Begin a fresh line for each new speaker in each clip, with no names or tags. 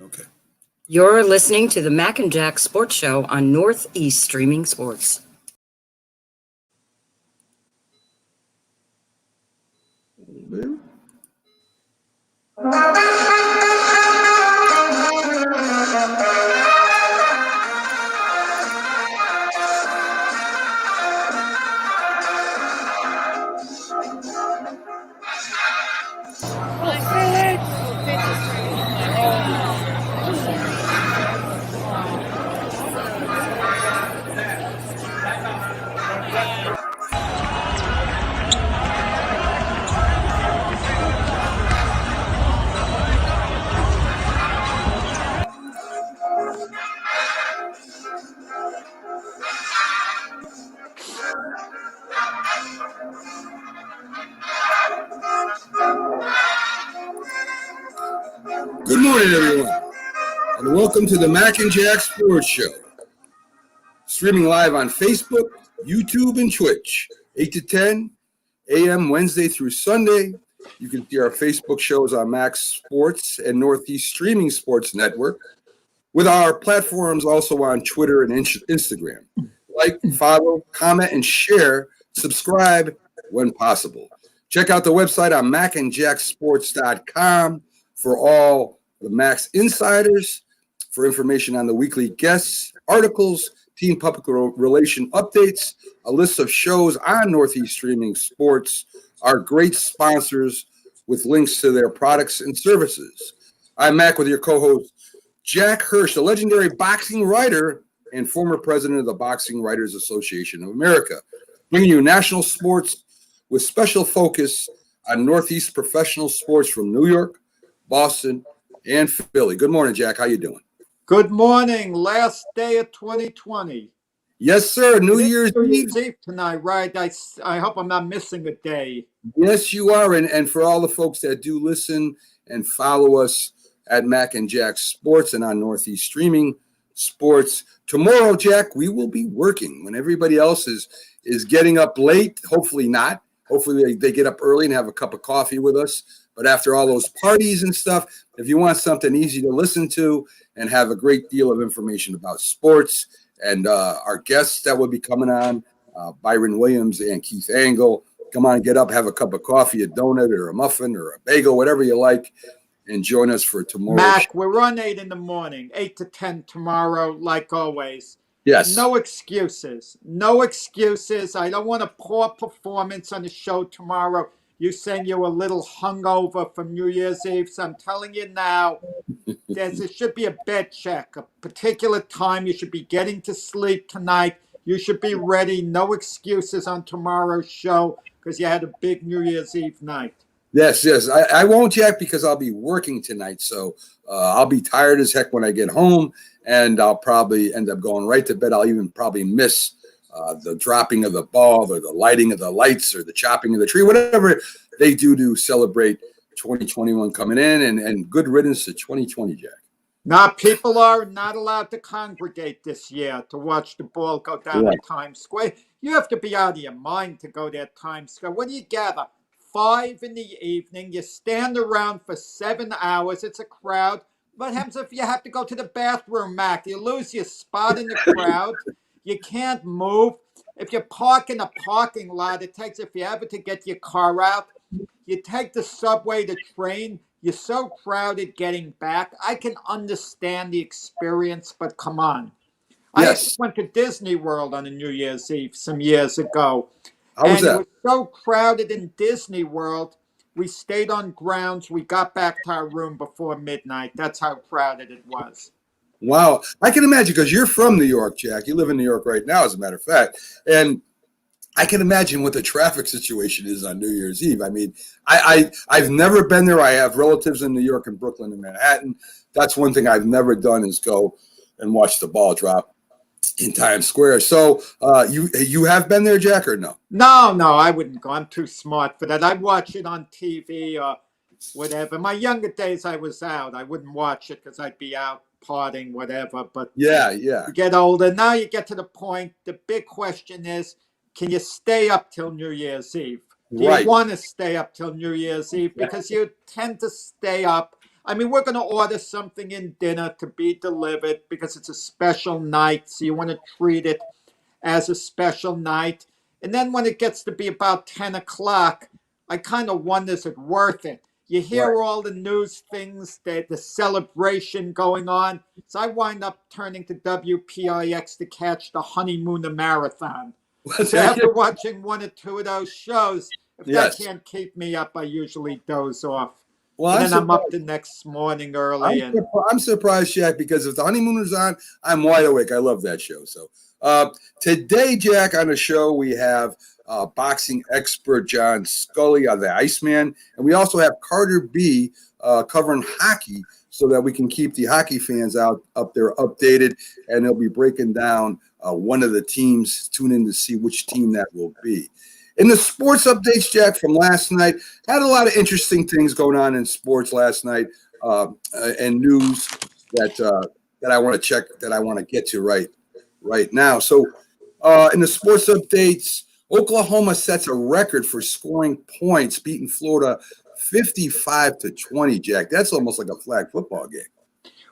Okay.
You're listening to the Mac and Jack Sports Show on Northeast Streaming Sports.
Good morning, everyone, and welcome to the Mac and Jack Sports Show. Streaming live on Facebook, YouTube, and Twitch, 8 to 10 a.m. Wednesday through Sunday. You can see our Facebook shows on Max Sports and Northeast Streaming Sports Network, with our platforms also on Twitter and Instagram. Like, follow, comment, and share. Subscribe when possible. Check out the website on macandjacksports.com for all the Max insiders, for information on the weekly guests, articles, team public relation updates, a list of shows on Northeast Streaming Sports, our great sponsors with links to their products and services. I'm Mac with your co-host, Jack Hirsch, the legendary boxing writer and former president of the Boxing Writers Association of America, bringing you national sports with special focus on Northeast professional sports from New York, Boston, and Philly. Good morning, Jack. How you doing?
Good morning. Last day of 2020.
Yes, sir. New Year's Eve
tonight, right? I hope I'm not missing a day.
Yes, you are. And for all the folks that do listen and follow us at Mac and Jack Sports and on Northeast Streaming Sports, tomorrow, Jack, we will be working when everybody else is getting up late. Hopefully not. Hopefully they get up early and have a cup of coffee with us. But after all those parties and stuff, if you want something easy to listen to and have a great deal of information about sports and our guests that will be coming on, Byron Williams and Keith Angle, come on, get up, have a cup of coffee, a donut or a muffin or a bagel, whatever you like, and join us for tomorrow.
Mac, we're on 8 in the morning, 8 to 10 tomorrow, like always.
Yes.
No excuses. No excuses. I don't want a poor performance on the show tomorrow. You saying you're a little hungover from New Year's Eve. So I'm telling you now, there should be a bed check, a particular time. You should be getting to sleep tonight. You should be ready. No excuses on tomorrow's show because you had a big New Year's Eve night.
Yes. I won't, Jack, because I'll be working tonight. So I'll be tired as heck when I get home, and I'll probably end up going right to bed. I'll even probably miss the dropping of the ball or the lighting of the lights or the chopping of the tree, whatever they do to celebrate 2021 coming in, and good riddance to 2020, Jack.
Now, people are not allowed to congregate this year to watch the ball go down to Times Square. You have to be out of your mind to go there at Times Square. What do you gather? 5 in the evening. You stand around for 7 hours. It's a crowd. What happens if you have to go to the bathroom, Mac? You lose your spot in the crowd. You can't move. If you park in a parking lot, it takes, if you ever to get your car out, you take the subway, the train. You're so crowded getting back. I can understand the experience, but come on.
Yes.
I went to Disney World on a New Year's Eve some years ago.
How was that?
It was so crowded in Disney World. We stayed on grounds. We got back to our room before midnight. That's how crowded it was.
Wow. I can imagine, because you're from New York, Jack. You live in New York right now, as a matter of fact. And I can imagine what the traffic situation is on New Year's Eve. I mean, I've never been there. I have relatives in New York and Brooklyn and Manhattan. That's one thing I've never done, is go and watch the ball drop in Times Square. So you have been there, Jack, or no?
No, I wouldn't go. I'm too smart for that. I'd watch it on TV or whatever. My younger days, I was out. I wouldn't watch it because I'd be out partying, whatever. But
yeah.
You get older. Now you get to the point. The big question is, can you stay up till New Year's Eve? Do you want to stay up till New Year's Eve? Because you tend to stay up. I mean, we're going to order something in dinner to be delivered because it's a special night. So you want to treat it as a special night. And then when it gets to be about 10 o'clock, I kind of wonder, is it worth it? You
Right.
hear all the news things, the celebration going on. So I wind up turning to WPIX to catch the Honeymooner Marathon. So after watching one or two of those shows, if that
Yes.
can't keep me up, I usually doze off.
Well,
And
I'm
then I'm up
surprised.
the next morning early. And
I'm surprised, Jack, because if the Honeymooners on, I'm wide awake. I love that show. So today, Jack, on the show, we have boxing expert John Scully on the Iceman, and we also have Carter B covering hockey so that we can keep the hockey fans up there updated, and they'll be breaking down one of the teams. Tune in to see which team that will be. In the sports updates, Jack, from last night, had a lot of interesting things going on in sports last night, and news that I want to check, that I want to get to right now. So, in the sports updates, Oklahoma sets a record for scoring points, beating Florida 55-20. Jack, that's almost like a flag football game.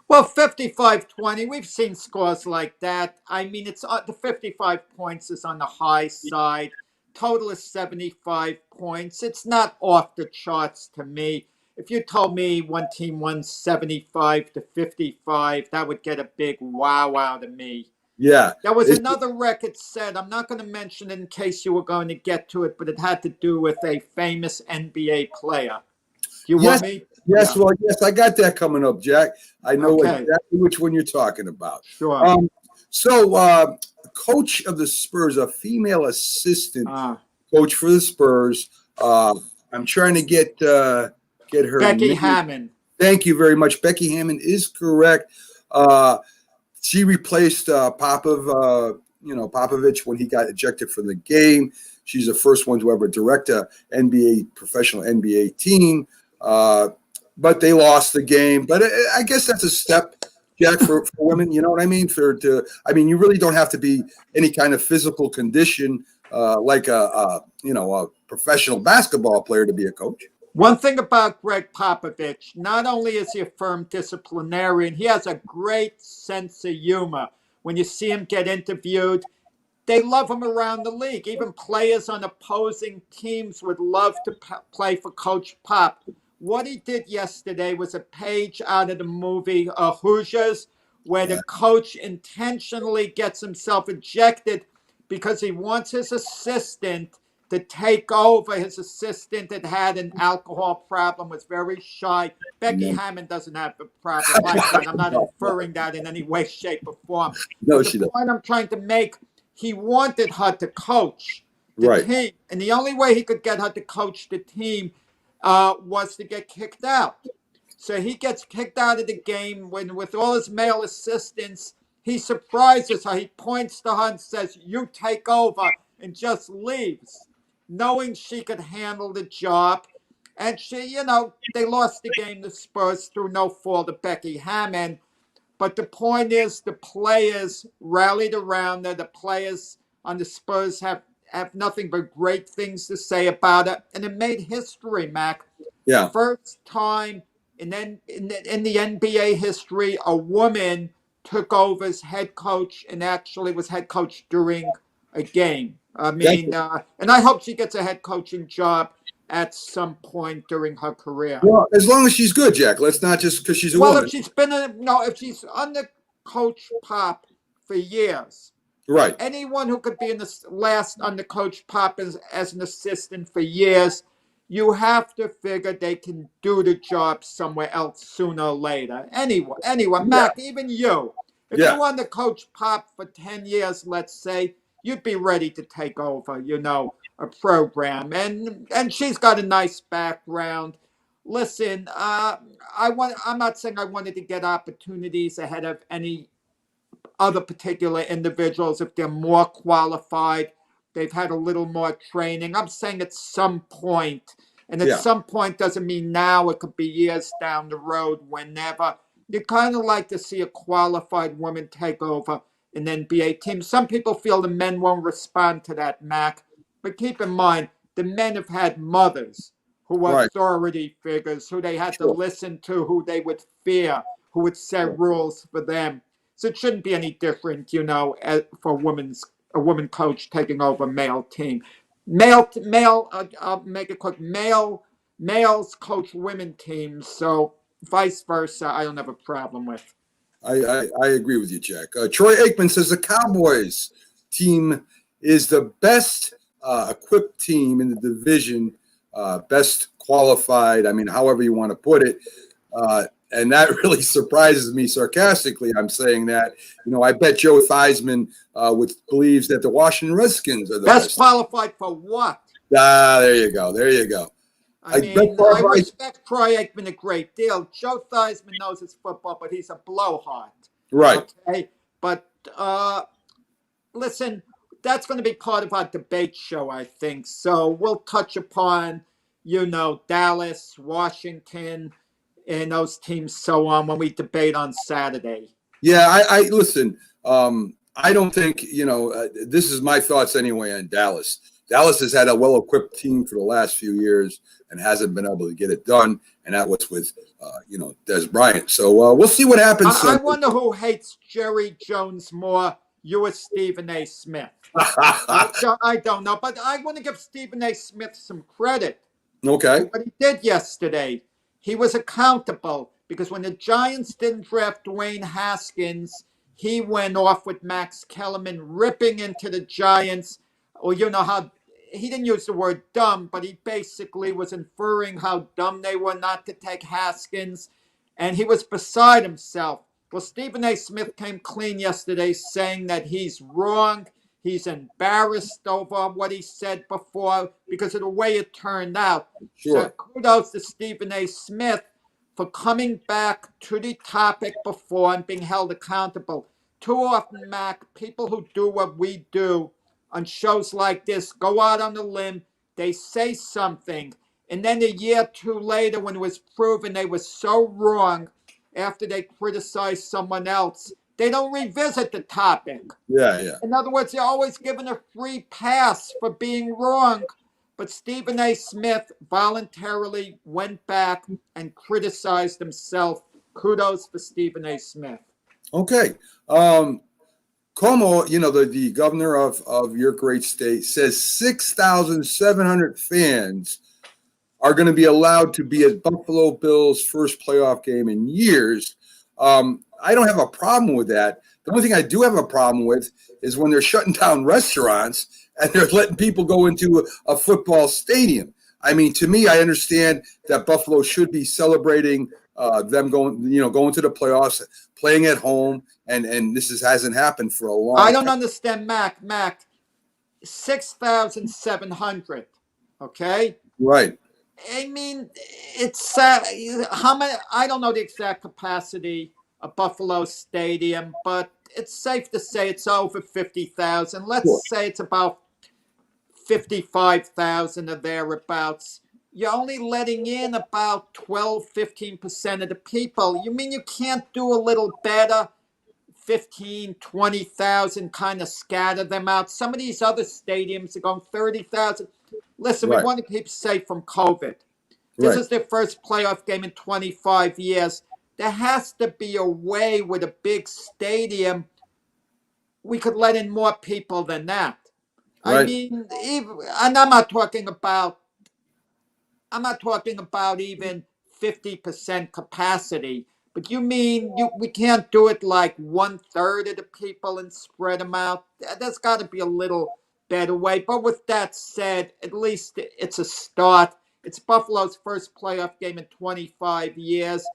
well, 55-20, we've seen scores like that. I mean, it's the 55 points is on the high side. Total is 75 points. It's not off the charts to me. If you told me one team won 75-55, that would get a big wow out of me.
Yeah.
There was another record set. I'm not going to mention it in case you were going to get to it, but it had to do with a famous NBA player. Do you want me?
Yes, well, yes, I got that coming up, Jack. I know exactly which one you're talking about.
Sure.
So, coach of the Spurs, a female assistant coach for the Spurs. I'm trying to get her
Becky
name.
Hammond.
Thank you very much. Becky Hammond is correct. She replaced Popovich when he got ejected from the game. She's the first one to ever direct a professional NBA team. But they lost the game. But I guess that's a step, Jack, for women. You know what I mean? You really don't have to be any kind of physical condition like a professional basketball player to be a coach.
One thing about Greg Popovich, not only is he a firm disciplinarian, he has a great sense of humor. When you see him get interviewed, they love him around the league. Even players on opposing teams would love to play for Coach Pop. What he did yesterday was a page out of the movie Hoosiers, where the coach intentionally gets himself ejected because he wants his assistant to take over. His assistant had an alcohol problem, was very shy. Becky Hammond doesn't have a problem like that. I'm not inferring that in any way, shape, or form.
No,
she doesn't. The point I'm trying to make, he wanted her to coach the team. And the only way he could get her to coach the team was to get kicked out. So he gets kicked out of the game with all his male assistants. He surprises her. He points to her and says, "You take over," and just leaves, knowing she could handle the job. And she, they lost the game, the Spurs, through no fault of Becky Hammond. But the point is, the players rallied around her. The players on the Spurs have nothing but great things to say about it. And it made history, Mac.
Yeah.
First time in the NBA history, a woman took over as head coach and actually was head coach during a game. I mean, and I hope she gets a head coaching job at some point during her career.
Well, as long as she's good, Jack. Let's not just because she's a woman.
If she's under Coach Pop for years,
right?
Anyone who could be in the last under Coach Pop as an assistant for years, you have to figure they can do the job somewhere else sooner or later. Anyone, Mac, even you. If you were under Coach Pop for 10 years, let's say, you'd be ready to take over, a program. And she's got a nice background. Listen, I'm not saying I wanted to get opportunities ahead of any other particular individuals if they're more qualified, they've had a little more training. I'm saying at some point, and at some point doesn't mean now, it could be years down the road, whenever. You kind of like to see a qualified woman take over an NBA team. Some people feel the men won't respond to that, Mac. But keep in mind, the men have had mothers who were
Right.
authority figures, who they had to
Sure.
listen to, who they would fear, who would set rules for them. So it shouldn't be any different, for a woman coach taking over a male team. I'll make it quick. Males coach women teams, so vice versa. I don't have a problem with.
I agree with you, Jack. Troy Aikman says the Cowboys team is the best equipped team in the division, best qualified. I mean, however you want to put it. And that really surprises me sarcastically. I'm saying that, I bet Joe Theismann believes that the Washington Redskins are the
Best
best.
qualified for what?
There you go. There you go.
I respect Troy Aikman a great deal. Joe Theismann knows his football, but he's a blowhard.
Right.
Okay. But listen, that's going to be part of our debate show, I think. So we'll touch upon, Dallas, Washington, and those teams, so on, when we debate on Saturday.
Yeah, I listen. I don't think this is my thoughts anyway on Dallas. Dallas has had a well-equipped team for the last few years and hasn't been able to get it done, and that was with Des Bryant. So we'll see what happens.
I wonder who hates Jerry Jones more, you or Stephen A. Smith. I don't know, but I want to give Stephen A. Smith some credit.
Okay.
What he did yesterday, he was accountable, because when the Giants didn't draft Dwayne Haskins, he went off with Max Kellerman, ripping into the Giants. Or how he didn't use the word dumb, but he basically was inferring how dumb they were not to take Haskins, and he was beside himself. Well, Stephen A. Smith came clean yesterday, saying that he's wrong. He's embarrassed over what he said before because of the way it turned out.
Sure.
So kudos to Stephen A. Smith for coming back to the topic before and being held accountable. Too often, Mac, people who do what we do on shows like this go out on a limb, they say something, and then a year or two later, when it was proven they were so wrong after they criticized someone else, they don't revisit the topic.
Yeah.
In other words, they're always given a free pass for being wrong. But Stephen A. Smith voluntarily went back and criticized himself. Kudos for Stephen A. Smith.
Okay. Cuomo, the governor of your great state, says 6,700 fans are going to be allowed to be at Buffalo Bills' first playoff game in years. I don't have a problem with that. The only thing I do have a problem with is when they're shutting down restaurants and they're letting people go into a football stadium. I mean, to me, I understand that Buffalo should be celebrating them going to the playoffs, playing at home, and this hasn't happened for a long time.
I don't understand, Mac. 6,700. Okay.
Right.
I mean, it's how many? I don't know the exact capacity of Buffalo Stadium, but it's safe to say it's over 50,000. Let's say it's about 55,000 or thereabouts. You're only letting in about 15% of the people. You mean you can't do a little better? 15, 20,000, kind of scatter them out. Some of these other stadiums are going 30,000. Listen, we want to keep safe from COVID. This is their first playoff game in 25 years. There has to be a way with a big stadium we could let in more people than that. Right. I mean, and I'm not talking about even 50% capacity. But you mean we can't do it like 1/3 of the people and spread them out? There's got to be a little better way. But with that said, at least it's a start. It's Buffalo's first playoff game in 25 years.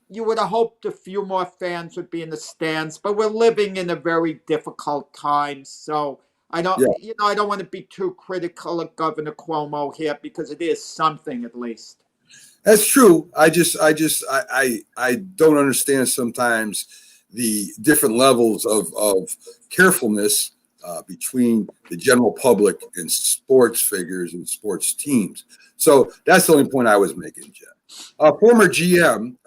You would have hoped a few more fans would be in the stands, but we're living in a very difficult time. So I don't want to be too critical of Governor Cuomo here because it is something at least.
That's true. I don't understand sometimes the different levels of carefulness between the general public and sports figures and sports teams. So that's the only point I was making, Jeff. Former GM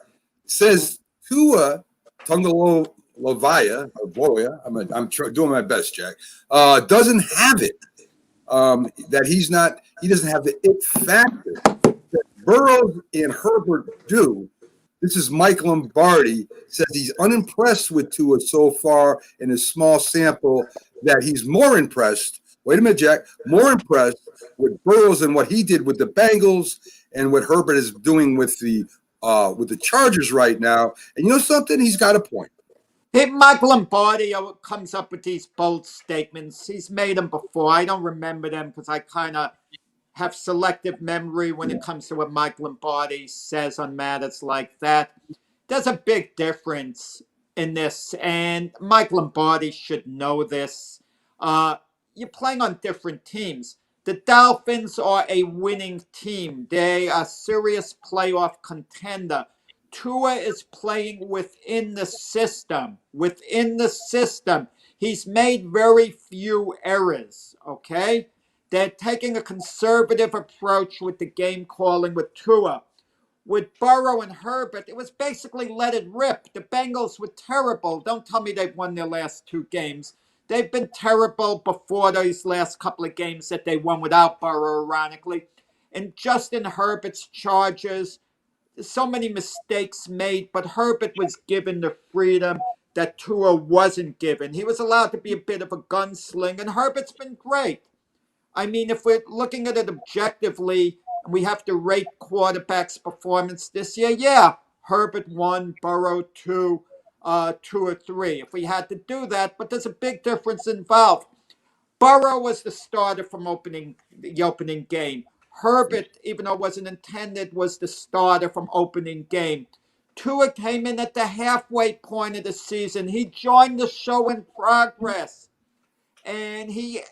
says Tua Tagovailoa, I'm doing my best, Jack, doesn't have it. That he doesn't have the it factor Burrows and Herbert do. This is Mike Lombardi, says he's unimpressed with Tua so far in his small sample, that he's more impressed. Wait a minute, Jack. More impressed with Burrows and what he did with the Bengals and what Herbert is doing with the Chargers right now. And you know something? He's got a point.
Hey, Mike Lombardi comes up with these bold statements. He's made them before. I don't remember them because I kind of have selective memory when it comes to what Mike Lombardi says on matters like that. There's a big difference in this, and Mike Lombardi should know this. You're playing on different teams. The Dolphins are a winning team. They are a serious playoff contender. Tua is playing within the system. Within the system. He's made very few errors, okay? They're taking a conservative approach with the game calling with Tua. With Burrow and Herbert, it was basically let it rip. The Bengals were terrible. Don't tell me they've won their last 2 games. They've been terrible before those last couple of games that they won without Burrow, ironically. And Justin Herbert's Chargers, so many mistakes made, but Herbert was given the freedom that Tua wasn't given. He was allowed to be a bit of a gunslinger, and Herbert's been great. I mean, if we're looking at it objectively, and we have to rate quarterbacks' performance this year, yeah, Herbert 1, Burrow 2, 2 or 3. If we had to do that, but there's a big difference involved. Burrow was the starter from the opening game. Herbert, even though it wasn't intended, was the starter from opening game. Tua came in at the halfway point of the season. He joined the show in progress. And he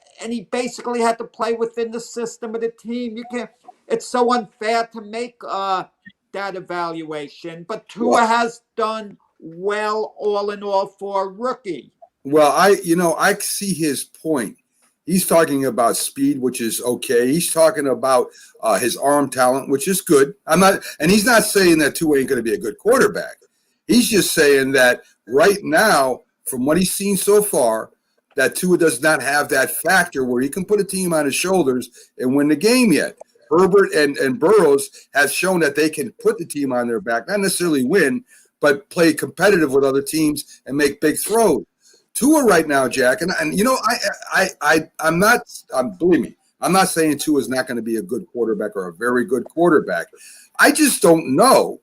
basically had to play within the system of the team. You can't. It's so unfair to make that evaluation. But Tua has done well, all in all, for a rookie.
Well, I see his point. He's talking about speed, which is okay. He's talking about his arm talent, which is good. And he's not saying that Tua ain't going to be a good quarterback. He's just saying that right now, from what he's seen so far, that Tua does not have that factor where he can put a team on his shoulders and win the game yet. Herbert and Burrows have shown that they can put the team on their back, not necessarily win, but play competitive with other teams and make big throws. Tua right now, Jack, and believe me, I'm not saying Tua is not going to be a good quarterback or a very good quarterback. I just don't know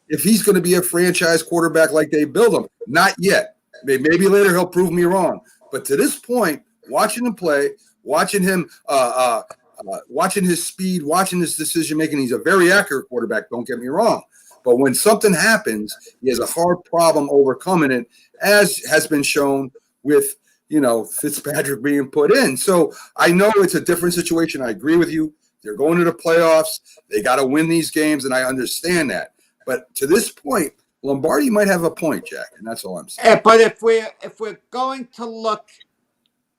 if he's going to be a franchise quarterback like they build him. Not yet. Maybe later he'll prove me wrong. But to this point, watching him play, watching him, watching his speed, watching his decision making, he's a very accurate quarterback. Don't get me wrong. But when something happens, he has a hard problem overcoming it, as has been shown with Fitzpatrick being put in. So I know it's a different situation. I agree with you. They're going to the playoffs. They got to win these games, and I understand that. But to this point, Lombardi might have a point, Jack, and that's all I'm saying.
But if we're going to look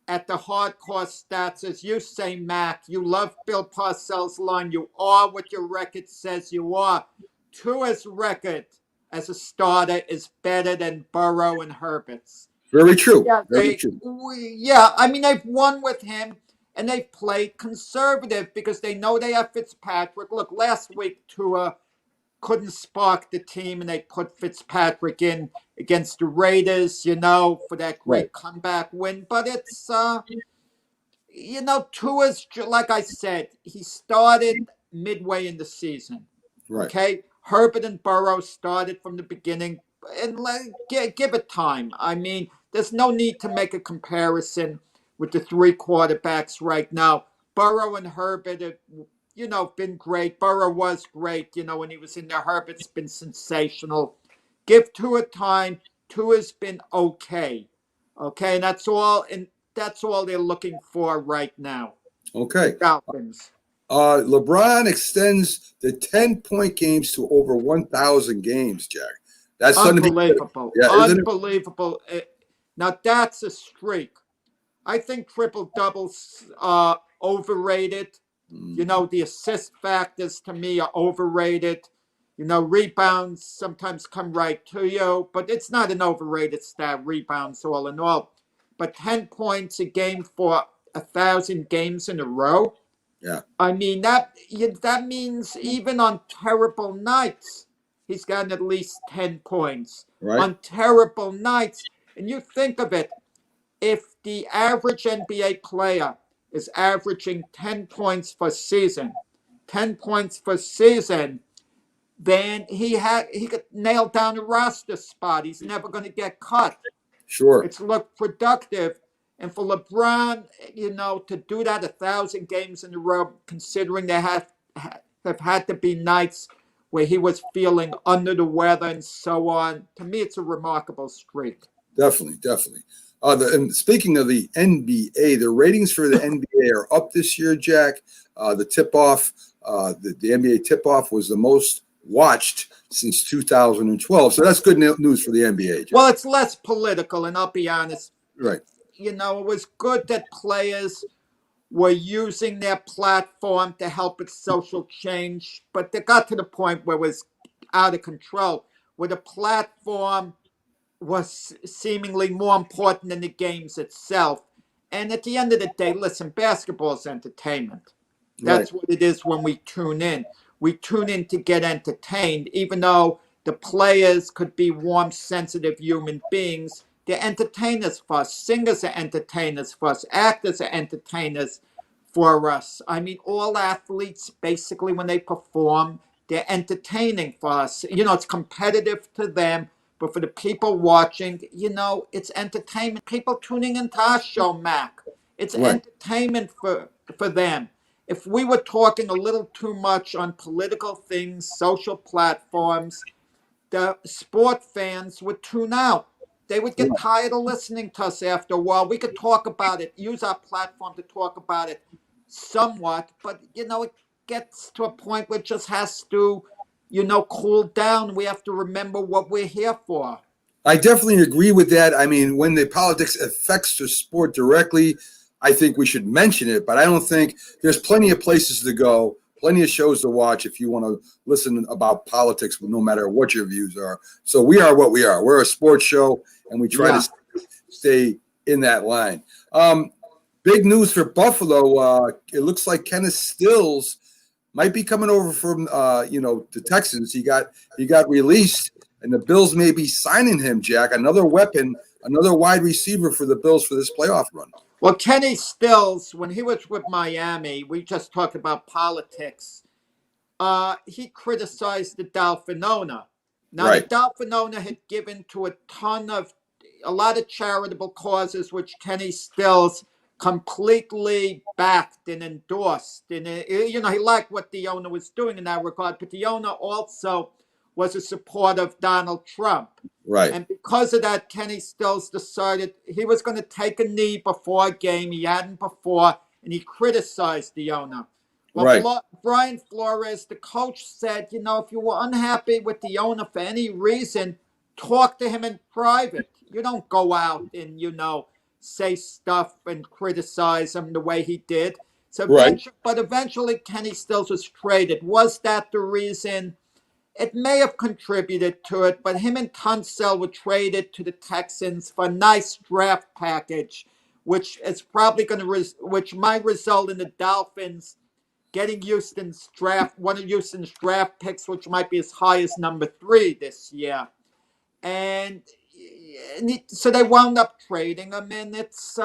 at the hardcore stats, as you say, Mac, you love Bill Parcells' line. You are what your record says you are. Tua's record as a starter is better than Burrow and Herbert's.
Very true.
Yeah,
Very true.
I mean, they've won with him, and they've played conservative because they know they have Fitzpatrick. Look, last week, Tua couldn't spark the team, and they put Fitzpatrick in against the Raiders, for that great comeback win. But it's, Tua's, like I said, he started midway in the season.
Right.
Okay? Herbert and Burrow started from the beginning, and give it time. I mean, there's no need to make a comparison with the 3 quarterbacks right now. Burrow and Herbert have, been great. Burrow was great, when he was in there. Herbert's been sensational. Give Tua time. Tua's been okay. Okay, and that's all they're looking for right now.
Okay.
The Dolphins.
LeBron extends the 10-point games to over 1,000 games, Jack. That's
unbelievable.
Yeah,
unbelievable. Now, that's a streak. I think triple-doubles are overrated. The assist factors to me are overrated. Rebounds sometimes come right to you, but it's not an overrated stat, rebounds all in all. But 10 points a game for 1,000 games in a row,
Yeah.
I mean, that means even on terrible nights, he's gotten at least 10 points.
Right.
On terrible nights. And you think of it, if the average NBA player is averaging 10 points per season, 10 points per season, then he could nail down a roster spot. He's never going to get cut.
Sure.
It's looked productive. And for LeBron, to do that 1,000 games in a row, considering there have had to be nights where he was feeling under the weather and so on, to me, it's a remarkable streak.
Definitely. And speaking of the NBA, the ratings for the NBA are up this year, Jack. The tip-off, the NBA tip-off was the most watched since 2012. So that's good news for the NBA, Jack.
Well, it's less political, and I'll be honest.
Right.
It was good that players were using their platform to help with social change, but they got to the point where it was out of control, where the platform was seemingly more important than the games itself. And at the end of the day, listen, basketball is entertainment. That's what it is when we tune in. We tune in to get entertained, even though the players could be warm, sensitive human beings. They're entertainers for us. Singers are entertainers for us. Actors are entertainers for us. I mean, all athletes, basically, when they perform, they're entertaining for us. It's competitive to them, but for the people watching, it's entertainment. People tuning into our show, Mac, it's entertainment for them. If we were talking a little too much on political things, social platforms, the sport fans would tune out. They would get tired of listening to us after a while. We could talk about it, use our platform to talk about it somewhat, but, it gets to a point where it just has to, cool down. We have to remember what we're here for.
I definitely agree with that. I mean, when the politics affects the sport directly, I think we should mention it, but I don't think there's plenty of places to go, plenty of shows to watch if you want to listen about politics, no matter what your views are. So we are what we are. We're a sports show, and we try to stay in that line. Big news for Buffalo. It looks like Kenneth Stills might be coming over from the Texans. He got released, and the Bills may be signing him, Jack. Another weapon, another wide receiver for the Bills for this playoff run.
Well, Kenny Stills, when he was with Miami, we just talked about politics. He criticized the Dolphin owner. Now, the Dolphin owner had given to a lot of charitable causes, which Kenny Stills completely backed and endorsed. And, he liked what the owner was doing in that regard, but the owner also was a supporter of Donald Trump.
Right.
And because of that, Kenny Stills decided he was going to take a knee before a game. He hadn't before, and he criticized the owner. Well, Brian Flores, the coach, said, if you were unhappy with the owner for any reason, talk to him in private. You don't go out and, say stuff and criticize him the way he did. So eventually Kenny Stills was traded. Was that the reason? It may have contributed to it, but him and Tunsil were traded to the Texans for a nice draft package, which is probably which might result in the Dolphins getting one of Houston's draft picks, which might be as high as number 3 this year. And so they wound up trading him, and it's,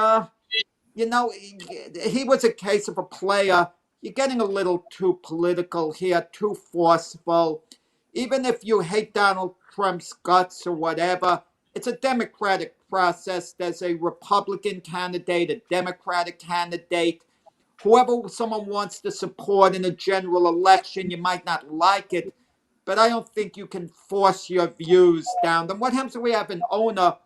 he was a case of a player. You're getting a little too political here, too forceful. Even if you hate Donald Trump's guts or whatever, it's a democratic process. There's a Republican candidate, a Democratic candidate. Whoever someone wants to support in a general election, you might not like it, but I don't think you can force your views down them. What happens if we have an owner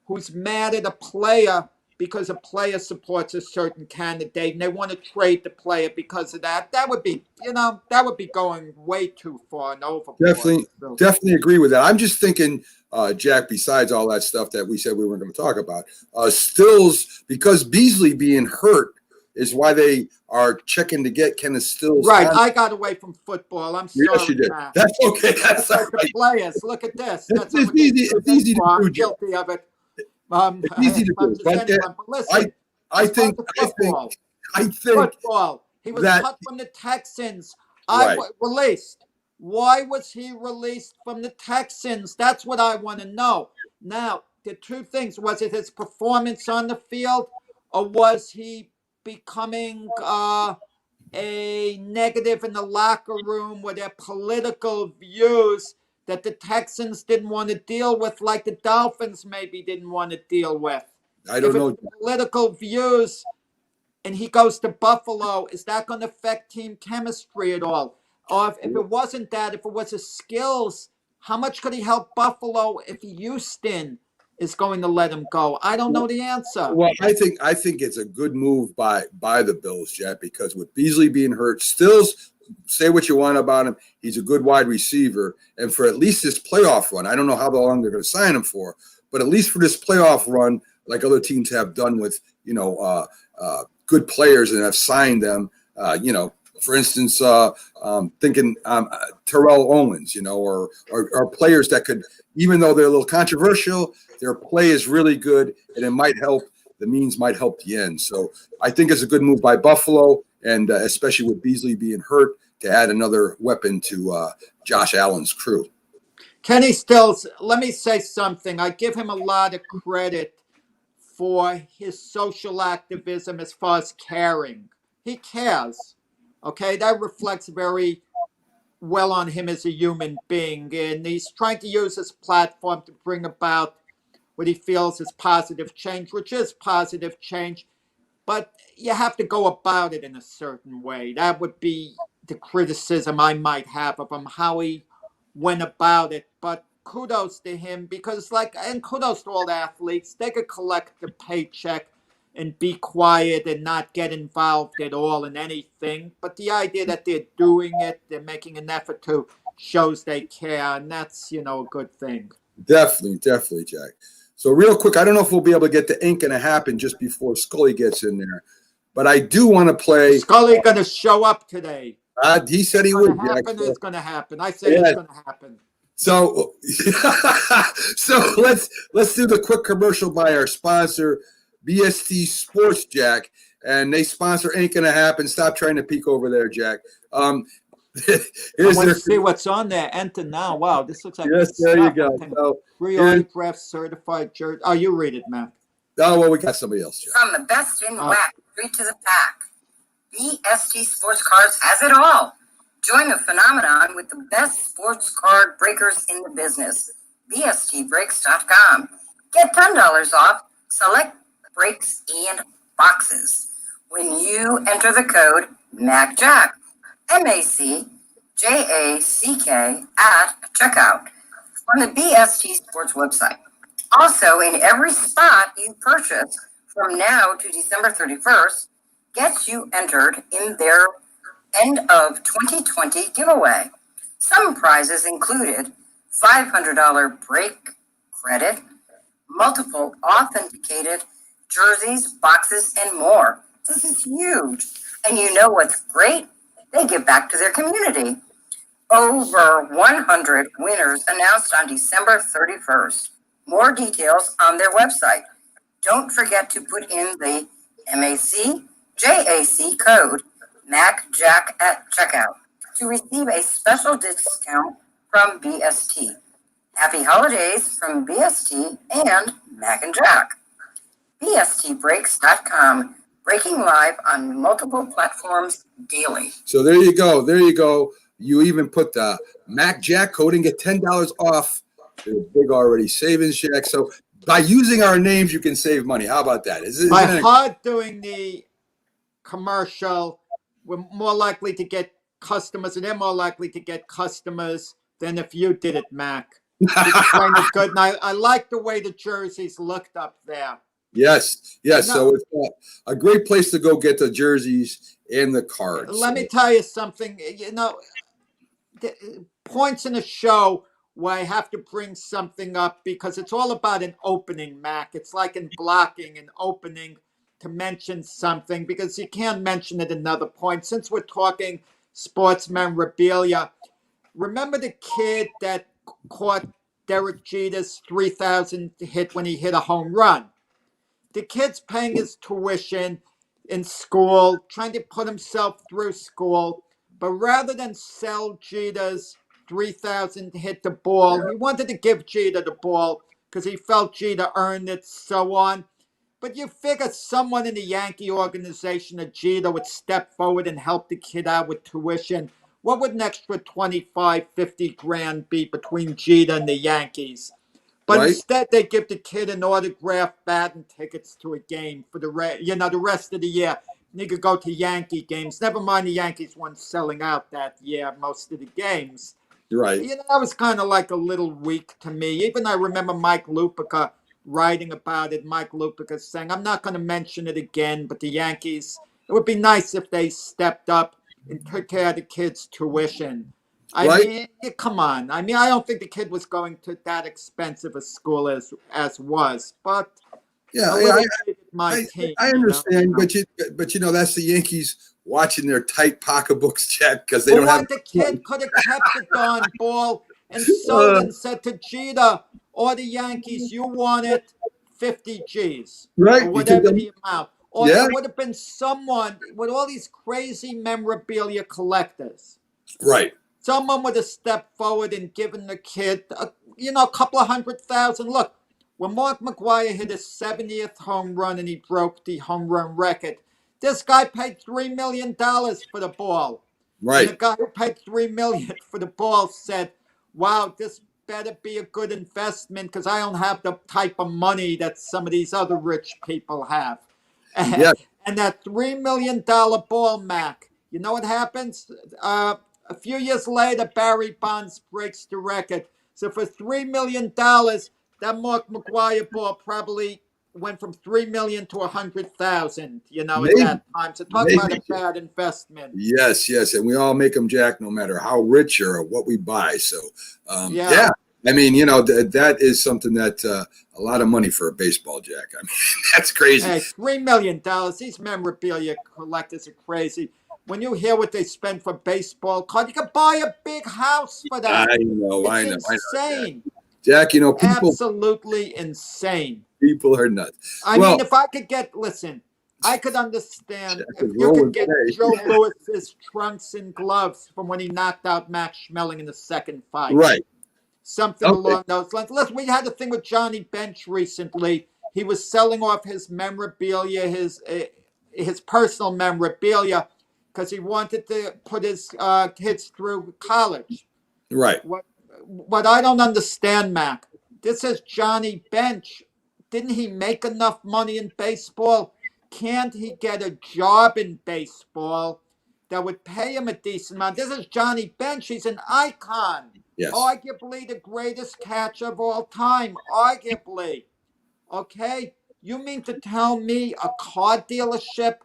who's mad at a player because a player supports a certain candidate and they want to trade the player because of that? That would be, going way too far and overboard.
Definitely agree with that. I'm just thinking, Jack, besides all that stuff that we said we weren't going to talk about, Stills, because Beasley being hurt is why they are checking to get Kenneth Stills.
Right. I got away from football. I'm sorry.
Yes, you did. That's okay. That's all right.
The players. Look at this.
It's easy to do.
I'm guilty of it.
It's easy to do. But listen, I think
football. He was
That
cut from the Texans.
right.
Released. Why was he released from the Texans? That's what I want to know. Now, the two things: was it his performance on the field, or was he becoming a negative in the locker room with their political views that the Texans didn't want to deal with, like the Dolphins maybe didn't want to deal with?
I
If
don't
it's
know.
political views and he goes to Buffalo, is that going to affect team chemistry at all? Or if it wasn't that, if it was his skills, how much could he help Buffalo if Houston is going to let him go? I don't know the answer.
Well, I think it's a good move by the Bills, Jet, because with Beasley being hurt, Stills, say what you want about him, he's a good wide receiver, and for at least this playoff run, I don't know how long they're going to sign him for, but at least for this playoff run, like other teams have done with good players and have signed them, for instance, thinking Terrell Owens, or players that could, even though they're a little controversial, their play is really good, and it might help. The means might help the end. So I think it's a good move by Buffalo, and especially with Beasley being hurt, to add another weapon to Josh Allen's crew.
Kenny Stills, let me say something. I give him a lot of credit for his social activism as far as caring. He cares. Okay, that reflects very well on him as a human being. And he's trying to use his platform to bring about what he feels is positive change, which is positive change. But you have to go about it in a certain way. That would be the criticism I might have of him, how he went about it. But kudos to him, because and kudos to all the athletes. They could collect the paycheck and be quiet and not get involved at all in anything. But the idea that they're doing it, they're making an effort to, shows they care, and that's, a good thing.
Definitely, Jack. So real quick, I don't know if we'll be able to get the ink and a happen just before Scully gets in there, but I do want to play.
Scully going to show up today.
He said he would.
It's going to happen. I say it's going to happen.
So, so let's do the quick commercial by our sponsor, BST Sports, Jack, and they sponsor Ain't Gonna Happen. Stop trying to peek over there, Jack.
Here's see what's on there. Enter now. Wow, this looks like
yes. There you go. So,
free autograph certified jersey. Oh, you read it, Matt.
Oh well, we got somebody else. Jack.
From the best in whack straight to the pack, BST Sports Cards has it all. Join the phenomenon with the best sports card breakers in the business. BSTBreaks.com. Get $10 off select breaks and boxes when you enter the code MACJACK, MACJACK at checkout on the BST Sports website. Also, in every spot you purchase from now to December 31st gets you entered in their end of 2020 giveaway. Some prizes included $500 break credit, multiple authenticated jerseys, boxes, and more. This is huge. And you know what's great? They give back to their community. Over 100 winners announced on December 31st. More details on their website. Don't forget to put in the MACJAC code MACJACK at checkout to receive a special discount from BST. Happy holidays from BST and Mac and Jack. BSTBreaks.com, breaking live on multiple platforms daily.
So there you go. You even put the Mac Jack code and get $10 off. There's big already savings, Jack. So by using our names, you can save money. How about that?
By Hard doing the commercial, we're more likely to get customers, and they're more likely to get customers than if you did it, Mac. It's kind of good. And I like the way the jerseys looked up there.
Yes. So it's a great place to go get the jerseys and the cards.
Let me tell you something. Points in a show where I have to bring something up because it's all about an opening, Mac. It's like in blocking, an opening to mention something because you can't mention at another point. Since we're talking sports memorabilia, remember the kid that caught Derek Jeter's 3,000 hit when he hit a home run? The kid's paying his tuition. in school, trying to put himself through school. But rather than sell Jeter's 3,000 hit the ball, he wanted to give Jeter the ball because he felt Jeter earned it, so on. But you figure someone in the Yankee organization of Jeter would step forward and help the kid out with tuition. What would an extra 25, 50 grand be between Jeter and the Yankees? But
Right?
instead, they give the kid an autographed bat and tickets to a game for the the rest of the year. And he could go to Yankee games. Never mind the Yankees weren't selling out that year most of the games.
Right.
That was kind of like a little weak to me. Even I remember Mike Lupica writing about it. Mike Lupica saying, I'm not going to mention it again, but the Yankees, it would be nice if they stepped up and took care of the kids' tuition. I
Right.
mean, come on. I mean, I don't think the kid was going to that expensive a school as was, but
Yeah,
a
yeah,
little bit my
I,
team.
I understand, but that's the Yankees watching their tight pocketbooks, Jack, because they
But
don't have.
what the kid could have kept the darn ball and sold it and said to Jeter or the Yankees, you wanted 50 G's
Right,
or
because
whatever
then-
the amount. Or
Yeah.
there would have been someone with all these crazy memorabilia collectors.
Right.
Someone would have stepped forward and given the kid, a couple of 100,000. Look, when Mark McGwire hit his 70th home run and he broke the home run record, this guy paid $3 million for the ball. And the
Right.
guy who paid $3 million for the ball said, wow, this better be a good investment because I don't have the type of money that some of these other rich people have.
Yeah.
And that $3 million ball, Mac, you know what happens? A few years later, Barry Bonds breaks the record. So for $3 million, that Mark McGwire ball probably went from 3 million to 100,000, at
Maybe.
that time. So talk about a bad investment.
Yes, yes, and we all make them, Jack, no matter how rich or what we buy. So,
Yeah.
yeah. I mean, that is something that a lot of money for a baseball, Jack. I mean, that's crazy.
Hey, $3 million. These memorabilia collectors are crazy. When you hear what they spend for baseball cards, you can buy a big house for that.
I know,
It's insane.
Jack, people
Absolutely insane.
people are nuts.
I
Well-
mean, if I could I could understand
Jack
if
is
you
rolling
could get
today.
Joe Lewis's trunks and gloves from when he knocked out Max Schmeling in the second fight.
Right.
Something
Okay.
along those lines. Listen, we had a thing with Johnny Bench recently. He was selling off his memorabilia, his personal memorabilia, because he wanted to put his kids through college.
Right.
What I don't understand, Mac, this is Johnny Bench. Didn't he make enough money in baseball? Can't he get a job in baseball that would pay him a decent amount? This is Johnny Bench. He's an icon.
Yes.
Arguably the greatest catcher of all time. Arguably. Okay? You mean to tell me a car dealership,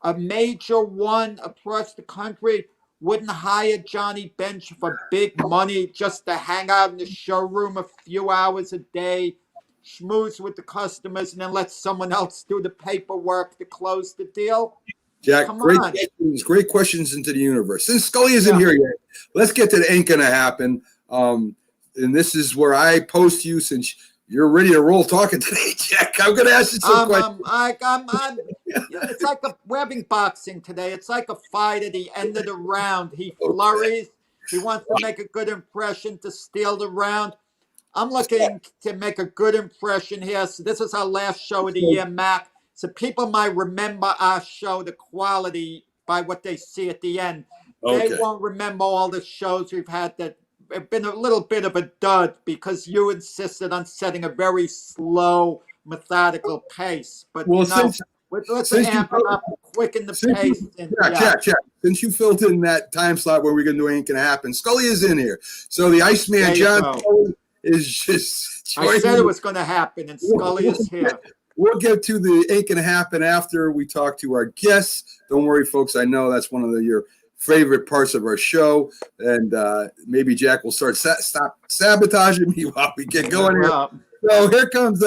a major one across the country, wouldn't hire Johnny Bench for big money just to hang out in the showroom a few hours a day, schmooze with the customers, and then let someone else do the paperwork to close the deal?
Jack,
Come
great
on.
questions, great questions into the universe. Since Scully isn't here yet, let's get to the Ain't Gonna Happen. And this is where I post you since you're ready to roll talking today, Jack. I'm going to ask you some questions.
It's like we're having boxing today. It's like a fight at the end of the round. He flurries. He wants to make a good impression to steal the round. I'm looking to make a good impression here. So this is our last show of the year, Mac. So people might remember our show, the quality, by what they see at the end.
Okay.
They won't remember all the shows we've had that have been a little bit of a dud because you insisted on setting a very slow, methodical pace. But
Well,
let's
since you
amp it up, quicken the pace.
Jack, since you filled in that time slot where we're going to do Ain't Gonna Happen, Scully is in here. So the Iceman,
There you
John
go.
Scully, is just
I said it was going to happen, and Scully is here.
We'll get to the Ain't Gonna Happen after we talk to our guests. Don't worry, folks. I know that's one of your favorite parts of our show, and maybe Jack will stop sabotaging me while we get going here. So here comes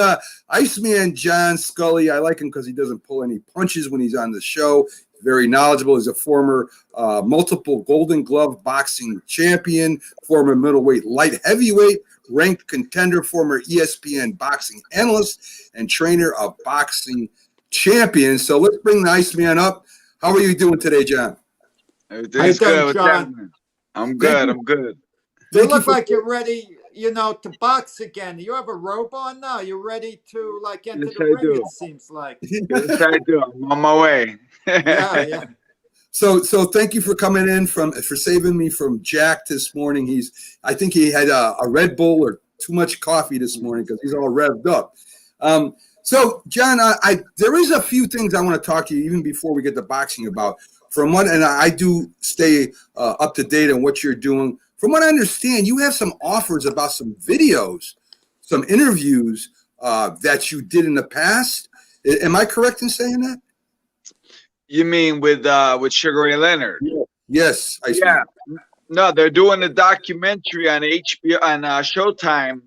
Iceman John Scully. I like him because he doesn't pull any punches when he's on the show. Very knowledgeable. He's a former multiple Golden Glove boxing champion, former middleweight light heavyweight, ranked contender, former ESPN boxing analyst, and trainer of boxing champion. So let's bring the Iceman up. How are you doing today, John?
Everything's
How you doing,
good. What's
John?
happening? I'm good.
you.
I'm good.
You
Thank you
look
for-
like you're ready, to box again. You have a robe on now. You're ready to enter
Yes,
the
I
ring.
do.
It seems like.
Yes, I do. I'm on my way.
Yeah.
So thank you for coming in for saving me from Jack this morning. I think he had a Red Bull or too much coffee this morning because he's all revved up. So John, there is a few things I want to talk to you even before we get to boxing about. And I do stay up to date on what you're doing. From what I understand, you have some offers about some videos, some interviews that you did in the past. Am I correct in saying that?
You mean with Sugar Ray Leonard?
Yes, I see.
Yeah. No, they're doing a documentary on HBO on Showtime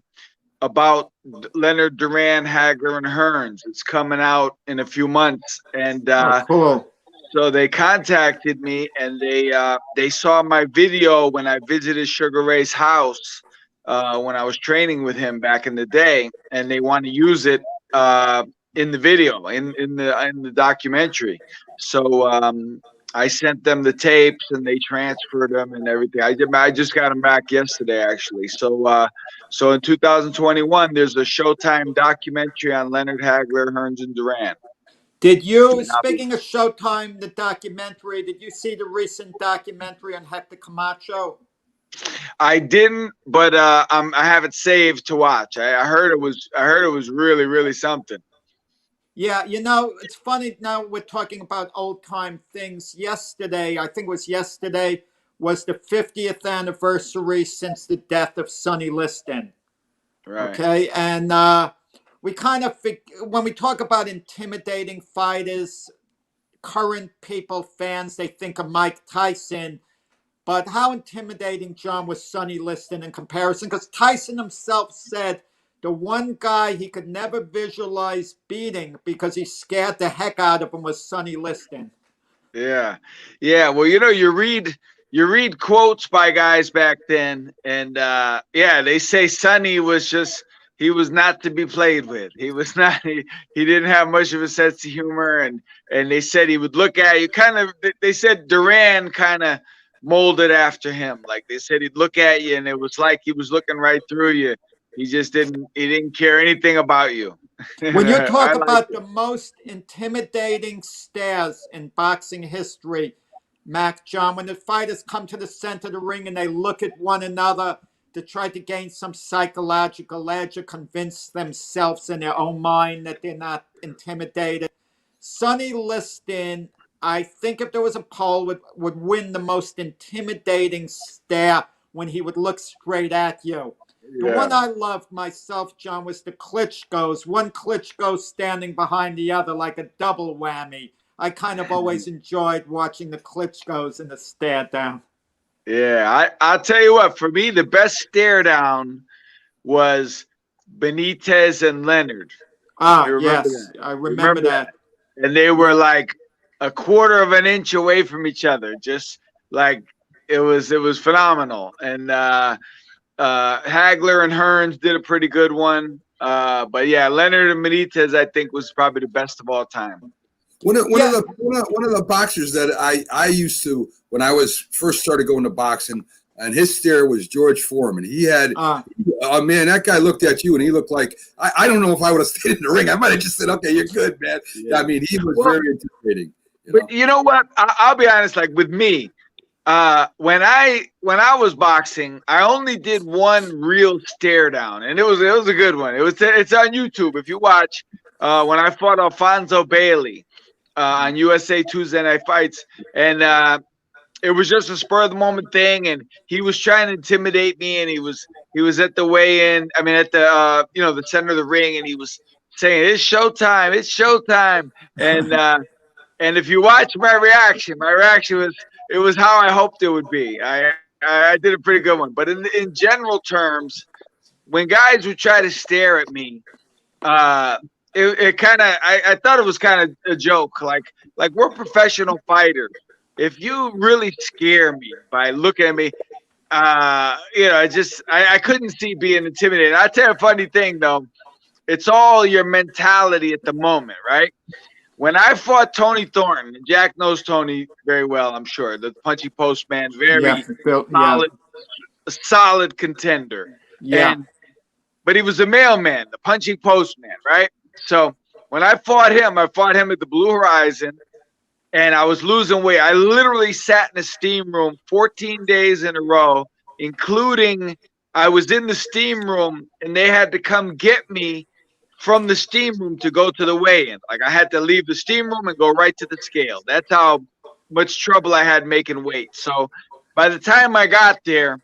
about Leonard Duran, Hagler, and Hearns. It's coming out in a few months, and
Cool.
so they contacted me, and they saw my video when I visited Sugar Ray's house when I was training with him back in the day, and they want to use it in the video in the documentary. So I sent them the tapes, and they transferred them and everything. I just got them back yesterday, actually. So so in 2021, there's a Showtime documentary on Leonard, Hagler, Hearns, and Duran.
Did you, speaking of Showtime, the documentary, did you see the recent documentary on Hector Camacho?
I didn't, but I have it saved to watch. I heard it was really, really something.
Yeah, it's funny now we're talking about old time things. Yesterday, I think it was yesterday, was the 50th anniversary since the death of Sonny Liston.
Right.
Okay, and we kind of when we talk about intimidating fighters, current people, fans, they think of Mike Tyson. But how intimidating, John, was Sonny Liston in comparison? Because Tyson himself said the one guy he could never visualize beating because he scared the heck out of him was Sonny Liston.
Yeah. Well, you read quotes by guys back then, and they say Sonny was he was not to be played with. He was not. He didn't have much of a sense of humor, and they said he would look at you they said Duran kind of molded after him. Like they said he'd look at you, and it was like he was looking right through you. He just didn't care anything about you.
When you talk about the most intimidating stares in boxing history, Mac, John, when the fighters come to the center of the ring and they look at one another to try to gain some psychological edge or convince themselves in their own mind that they're not intimidated. Sonny Liston, I think if there was a poll, would win the most intimidating stare when he would look straight at you. The one I loved myself, John, was the Klitschko's. One Klitschko standing behind the other like a double whammy. I kind of always enjoyed watching the Klitschko's in the stare down.
Yeah, I'll tell you what, for me, the best stare down was Benitez and Leonard.
Yes, I remember that.
And they were like a quarter of an inch away from each other. Just like it was phenomenal. And Hagler and Hearns did a pretty good one. But yeah, Leonard and Benitez, I think, was probably the best of all time.
One of the boxers that I used to, when I was first started going to boxing, and his stare was George Foreman. He had, man, that guy looked at you and he looked like, I don't know if I would have stayed in the ring. I might have just said, okay, you're good, man. Yeah. I mean, he was very intimidating.
But you know what? I'll be honest, like with me, when I was boxing, I only did one real stare down, and it was a good one. It's on YouTube. If you watch, when I fought Alfonso Bailey on USA Tuesday Night Fights, and it was just a spur of the moment thing, and he was trying to intimidate me, and he was at the weigh-in. I mean, at the the center of the ring, and he was saying, "It's showtime! It's showtime!" And if you watch my reaction was how I hoped it would be. I did a pretty good one, but in general terms, when guys would try to stare at me, it kind of I thought it was kind of a joke. Like we're professional fighters. If you really scare me by looking at me, I couldn't see being intimidated. I'll tell you a funny thing though. It's all your mentality at the moment, right? when I fought Tony Thornton, and Jack knows Tony very well, I'm sure, the punchy post man,
Yeah,
very
Bill, yeah,
solid contender.
yeah.
But he was a mailman, the punching postman, right? So when I fought him at the Blue Horizon, and I was losing weight. I literally sat in a steam room 14 days in a row, including I was in the steam room, and they had to come get me from the steam room to go to the weigh-in. Like I had to leave the steam room and go right to the scale. That's how much trouble I had making weight. So by the time I got there,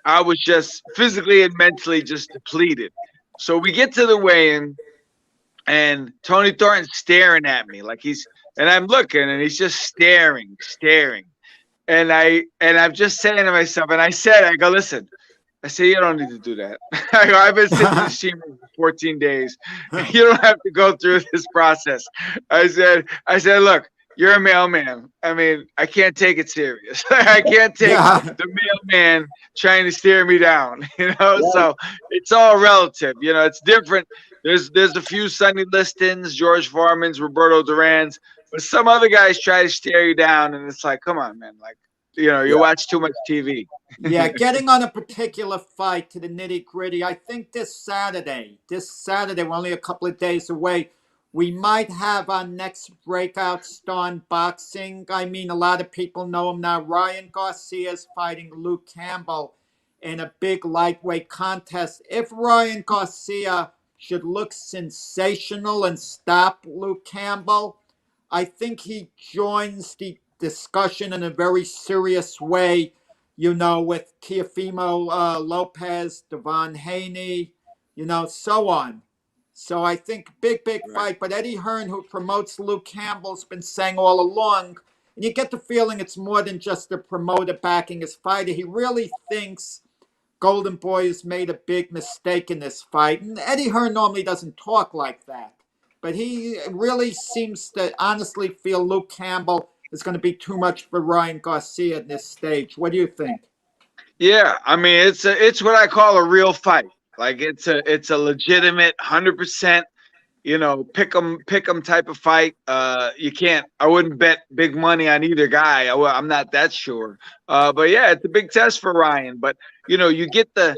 I was just physically and mentally just depleted. So we get to the weigh-in, and Tony Thornton's staring at me like and I'm looking, and he's just staring. And I'm just saying to myself, and I go, listen, I say, you don't need to do that. I go, I've been sitting in the steam room for 14 days. You don't have to go through this process. I said, look, you're a mailman. I mean, I can't take it serious. I can't take the mailman trying to stare me down, So it's all relative. It's different. There's a few Sonny Listons, George Foreman's, Roberto Duran's, but some other guys try to stare you down, and it's like, come on, man. Like, you watch too much TV.
Yeah, getting on a particular fight to the nitty gritty. I think this Saturday, we're only a couple of days away, we might have our next breakout star in boxing. I mean, a lot of people know him now. Ryan Garcia is fighting Luke Campbell in a big lightweight contest. If Ryan Garcia should look sensational and stop Luke Campbell, I think he joins the discussion in a very serious way, with Teofimo Lopez, Devon Haney, so on. So I think big fight. But Eddie Hearn, who promotes Luke Campbell, has been saying all along, and you get the feeling it's more than just the promoter backing his fighter. He really thinks Golden Boy has made a big mistake in this fight. And Eddie Hearn normally doesn't talk like that. But he really seems to honestly feel Luke Campbell is going to be too much for Ryan Garcia at this stage. What do you think?
Yeah, I mean, it's what I call a real fight. Like it's a legitimate 100%, pick 'em type of fight. I wouldn't bet big money on either guy. I'm not that sure. But yeah, it's a big test for Ryan. But you get the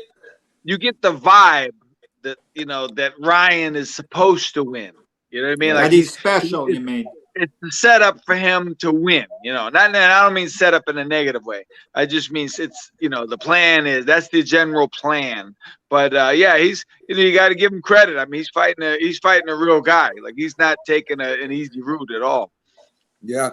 vibe that that Ryan is supposed to win. You know what I mean?
Like he's special. You mean?
It's the setup for him to win. Not. I don't mean set up in a negative way. I just mean it's the plan that's the general plan. But yeah, he's you got to give him credit. I mean, he's fighting a real guy. Like he's not taking an easy route at all.
Yeah,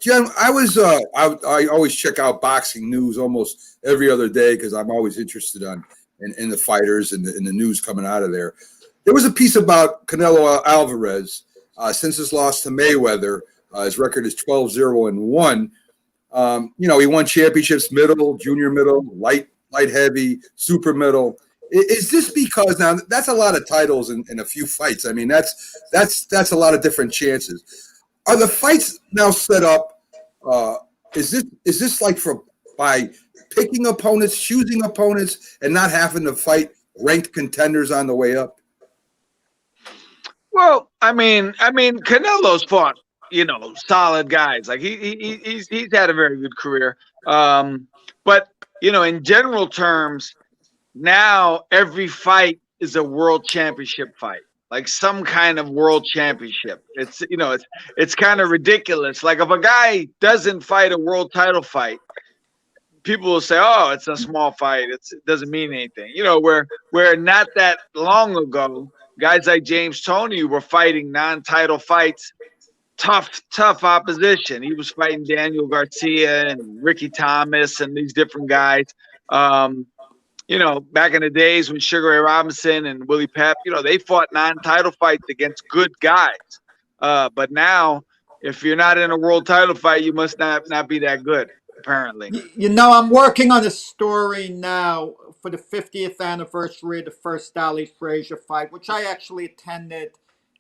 Jim, I always check out boxing news almost every other day because I'm always interested in the fighters and the news coming out of there. There was a piece about Canelo Alvarez. Since his loss to Mayweather, his record is 12-0-1. He won championships, middle, junior middle, light heavy, super middle. Is this because now that's a lot of titles in a few fights? I mean, that's a lot of different chances. Are the fights now set up? Is this like by picking opponents, choosing opponents, and not having to fight ranked contenders on the way up?
Well, I mean, Canelo's fought, solid guys. Like he's had a very good career. But in general terms, now every fight is a world championship fight, like some kind of world championship. It's kind of ridiculous. Like if a guy doesn't fight a world title fight, people will say, "Oh, it's a small fight. It doesn't mean anything." Where not that long ago, guys like James Toney were fighting non-title fights, tough opposition. He was fighting Daniel Garcia and Ricky Thomas and these different guys. Back in the days when Sugar Ray Robinson and Willie Pep, they fought non-title fights against good guys. But now, if you're not in a world title fight, you must not be that good, apparently.
I'm working on a story now for the 50th anniversary of the first Ali Frazier fight, which I actually attended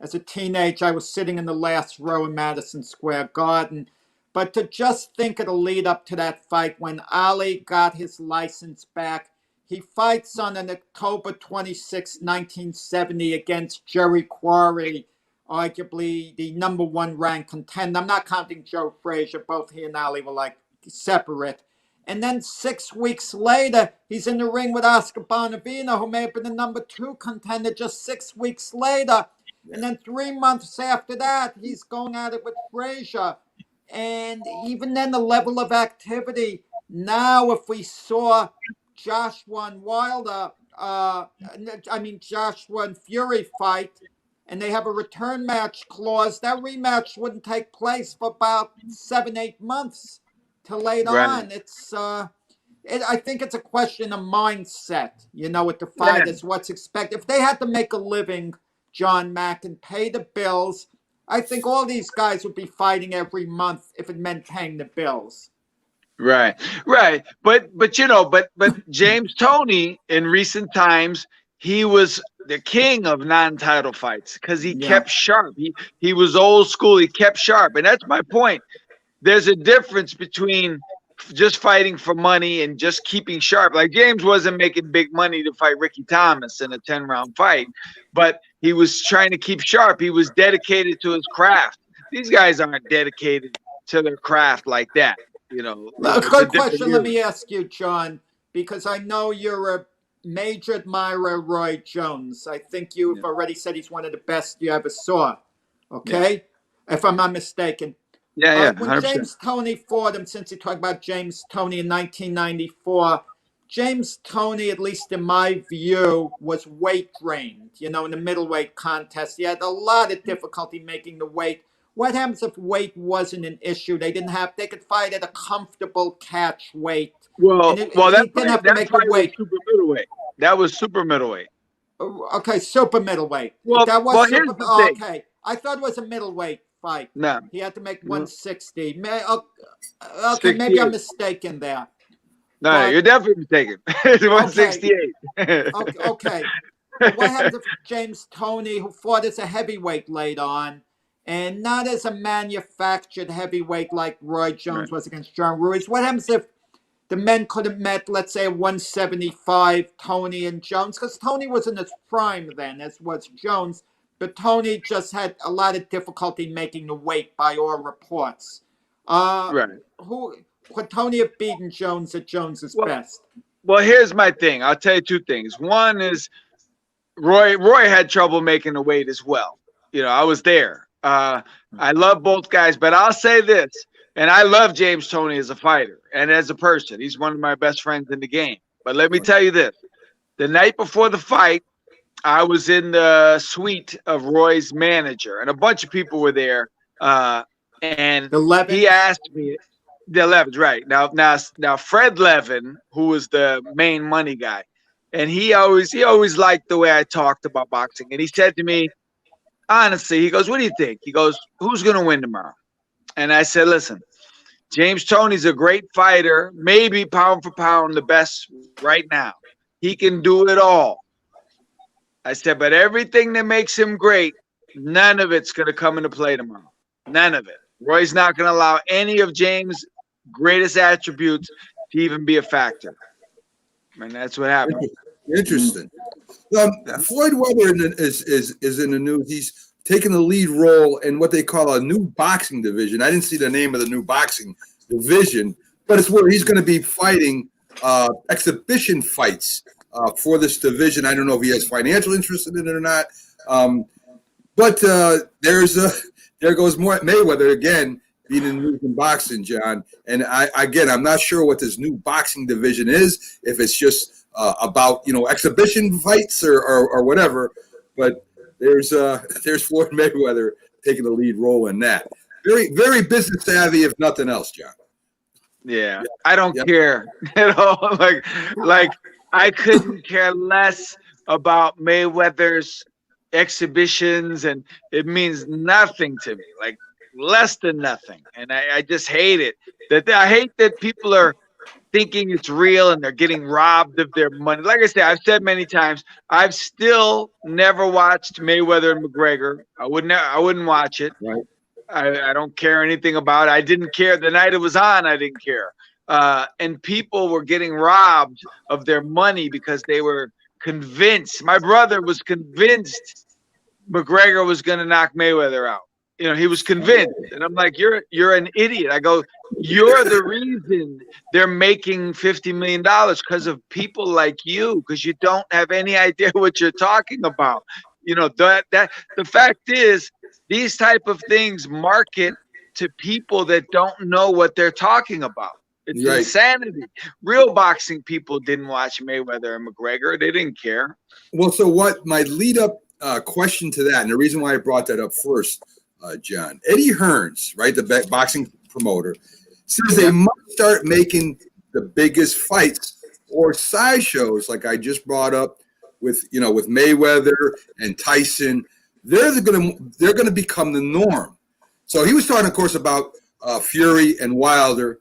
as a teenager. I was sitting in the last row in Madison Square Garden. But to just think of the lead up to that fight, when Ali got his license back, he fights on October 26, 1970 against Jerry Quarry arguably the #1 ranked contender. I'm not counting Joe Frazier. Both he and Ali were like separate. And then 6 weeks later, he's in the ring with Oscar Bonavino, who may have been the #2 contender just 6 weeks later. And then 3 months after that, he's going at it with Frazier. And even then, the level of activity. Now, if we saw Joshua and Wilder, Joshua and Fury fight, and they have a return match clause, that rematch wouldn't take place for about 7-8 months till later on. It's I think it's a question of mindset, with the fighters, what's expected. If they had to make a living, John Mack, and pay the bills, I think all these guys would be fighting every month if it meant paying the bills.
Right. But James Toney in recent times, he was the king of non-title fights because he kept sharp. He was old school. He kept sharp. And that's my point. There's a difference between just fighting for money and just keeping sharp. Like James wasn't making big money to fight Ricky Thomas in a 10-round fight, but he was trying to keep sharp. He was dedicated to his craft. These guys aren't dedicated to their craft like that.
A good question. Let me ask you, John, because I know you're a major admirer of Roy Jones. I think you've already said he's one of the best you ever saw. Okay? Yeah. If I'm not mistaken.
Yeah.
When James Toney fought him, since you talked about James Toney in 1994, James Toney, at least in my view, was weight drained, in the middleweight contest. He had a lot of difficulty making the weight. What happens if weight wasn't an issue? They could fight at a comfortable catch weight.
That's super middleweight. That was super middleweight.
Okay, super middleweight.
Here's the thing.
Okay. I thought it was a middleweight fight.
No.
He had to make 160. Okay, maybe I'm mistaken there.
No, you're definitely mistaken. It's 168.
Okay. What happens if James Toney, who fought as a heavyweight later on, and not as a manufactured heavyweight like Roy Jones was against John Ruiz? What happens if the men could have met, let's say, 175, Toney and Jones? Because Toney was in his prime then, as was Jones. But Toney just had a lot of difficulty making the weight by all reports. Who could Toney have beaten Jones at Jones's best?
Well, here's my thing. I'll tell you two things. One is Roy had trouble making the weight as well. I was there. I love both guys, but I'll say this, and I love James Toney as a fighter and as a person. He's one of my best friends in the game. But let me tell you this. The night before the fight, I was in the suite of Roy's manager, and a bunch of people were there. And he asked me, the 11th, right. Now Fred Levin, who was the main money guy, and he always liked the way I talked about boxing. And he said to me, honestly, he goes, what do you think? He goes, who's going to win tomorrow? And I said, listen, James Toney's a great fighter, maybe pound for pound the best right now. He can do it all. I said, but everything that makes him great, none of it's going to come into play tomorrow. None of it. Roy's not going to allow any of James' greatest attributes to even be a factor. And that's what happened.
Interesting. Floyd Weather is in the news. He's taking the lead role in what they call a new boxing division. I didn't see the name of the new boxing division, but it's where he's going to be fighting exhibition fights for this division. I don't know if he has financial interest in it or not. But there goes Mayweather again being in the news in boxing, John. And I'm not sure what this new boxing division is, if it's just about exhibition fights or whatever. But there's Floyd Mayweather taking the lead role in that. Very, very business savvy, if nothing else, John.
Yeah, I don't care at all. Like I couldn't care less about Mayweather's exhibitions, and it means nothing to me, like less than nothing. And I just hate it. I hate that people are thinking it's real and they're getting robbed of their money. Like I said, I've said many times, I've still never watched Mayweather and McGregor. I wouldn't watch it.
Right.
I don't care anything about it. I didn't care the night it was on. I didn't care. And people were getting robbed of their money because they were convinced. My brother was convinced McGregor was going to knock Mayweather out. You know, he was convinced, and I'm like, you're an idiot. I go, you're the reason they're making $50 million because of people like you, because you don't have any idea what you're talking about. You know, that the fact is, these type of things market to people that don't know what they're talking about. It's
Right.
insanity. Real boxing people didn't watch Mayweather and McGregor. They didn't care.
Well, so what my lead up question to that, and the reason why I brought that up first, John, Eddie Hearns, right, the boxing promoter, says they must start making the biggest fights or sideshows, like I just brought up with Mayweather and Tyson. They're gonna become the norm. So he was talking, of course, about Fury and Wilder.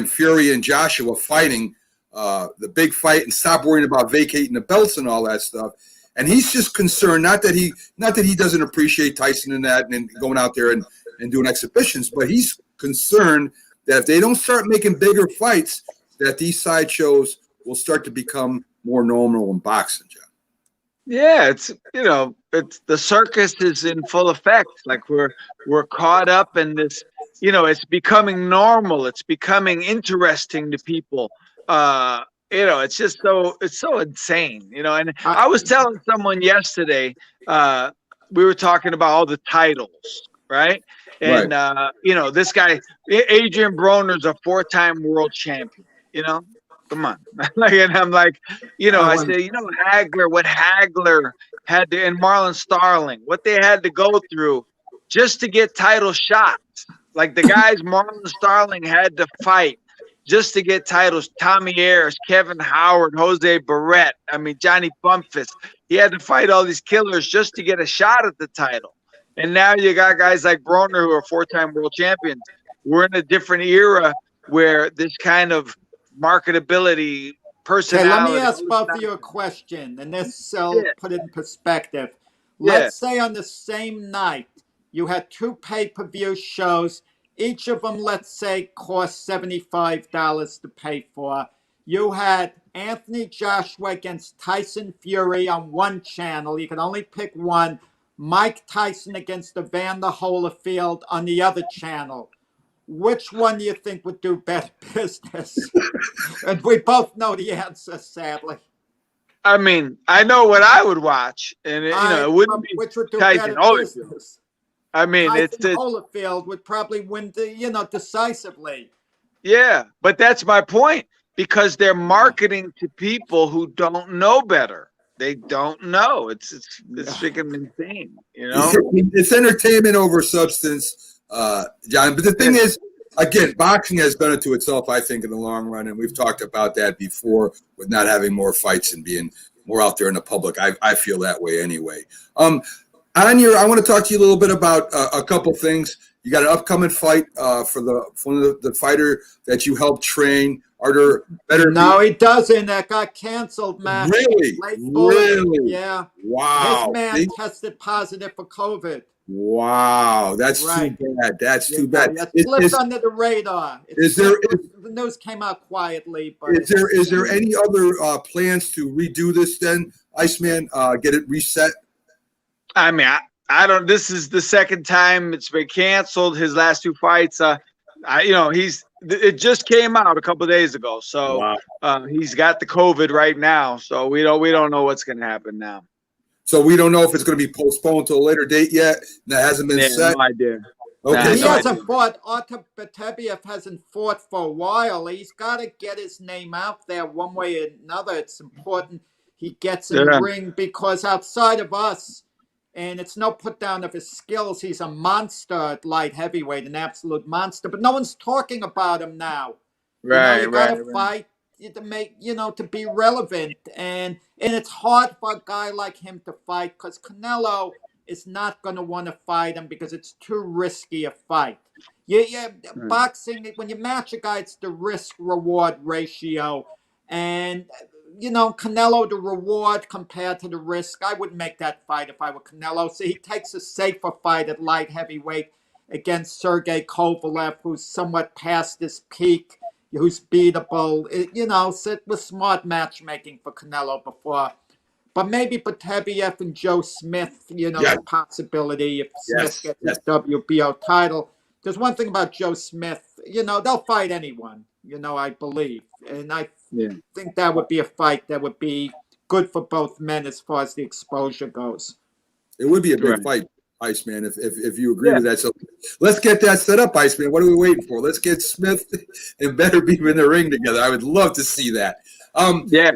Fury and Joshua fighting the big fight, and stop worrying about vacating the belts and all that stuff. And he's just concerned, not that he doesn't appreciate Tyson and that and going out there and doing exhibitions, but he's concerned that if they don't start making bigger fights, that these sideshows will start to become more normal in boxing, John.
Yeah, it's the circus is in full effect. Like we're caught up in this. It's becoming normal. It's becoming interesting to people. It's just it's so insane. And I was telling someone yesterday. We were talking about all the titles, right? And this guy Adrian Broner's a 4-time world champion. Come on. And I'm like, I said, Hagler, what Hagler had to, and Marlon Starling, what they had to go through just to get title shots. Like the guys Marlon Starling had to fight just to get titles. Tommy Ayers, Kevin Howard, Jose Barrett. I mean, Johnny Bumpus. He had to fight all these killers just to get a shot at the title. And now you got guys like Broner who are 4-time world champions. We're in a different era where this kind of marketability, personality.
Okay, let me ask both of you a question, and this will put it in perspective. Let's say on the same night you had 2 pay-per-view shows. Each of them, let's say, cost $75 to pay for. You had Anthony Joshua against Tyson Fury on one channel. You can only pick one. Mike Tyson against Evander Holyfield on the other channel. Which one do you think would do better business? And we both know the answer, sadly.
I mean, I know what I would watch, and it wouldn't be
which would do
Tyson
better business.
I mean,
Tyson Holyfield would probably win, decisively.
Yeah, but that's my point, because they're marketing to people who don't know better. They don't know. It's freaking insane.
It's entertainment over substance, John. But the thing is, again, boxing has done it to itself, I think, in the long run, and we've talked about that before with not having more fights and being more out there in the public. I feel that way anyway. I want to talk to you a little bit about a couple things. You got an upcoming fight for the fighter that you helped train. Are there better?
No, he doesn't. That got canceled, man.
Really?
Really? Yeah.
Wow.
His man tested positive for COVID.
Wow, that's
right.
Too bad. That's too bad.
It slipped under the radar. The news came out quietly, but
is there any other plans to redo this then, Iceman? Get it reset?
I mean, I don't. This is the second time it's been canceled. His last 2 fights, it just came out a couple of days ago. So he's got the COVID right now. So we don't know what's going to happen now.
So we don't know if it's going to be postponed to a later date yet. That hasn't been set.
No idea.
Okay,
he hasn't fought. Artur Beterbiev hasn't fought for a while. He's got to get his name out there one way or another. It's important he gets in the ring, because outside of us, and it's no put down of his skills, he's a monster at light heavyweight, an absolute monster. But no one's talking about him now.
Right,
you got to fight to make, to be relevant, and it's hard for a guy like him to fight, because Canelo is not going to want to fight him because it's too risky a fight. Boxing, when you match a guy, it's the risk-reward ratio, and Canelo, the reward compared to the risk, I wouldn't make that fight if I were Canelo. So he takes a safer fight at light heavyweight against Sergey Kovalev, who's somewhat past his peak, who's beatable. So it was smart matchmaking for Canelo before But maybe Potebiev and Joe Smith,
Yes.
the possibility if
Yes,
Smith gets
yes.
his WBO title. There's one thing about Joe Smith, they'll fight anyone, I believe. And I
Yeah.
think that would be a fight that would be good for both men as far as the exposure goes.
It would be a big
Right.
fight, Iceman, if you agree
Yeah.
with that. So let's get that set up, Iceman. What are we waiting for? Let's get Smith and Beterbiev in the ring together. I would love to see that.
Yeah.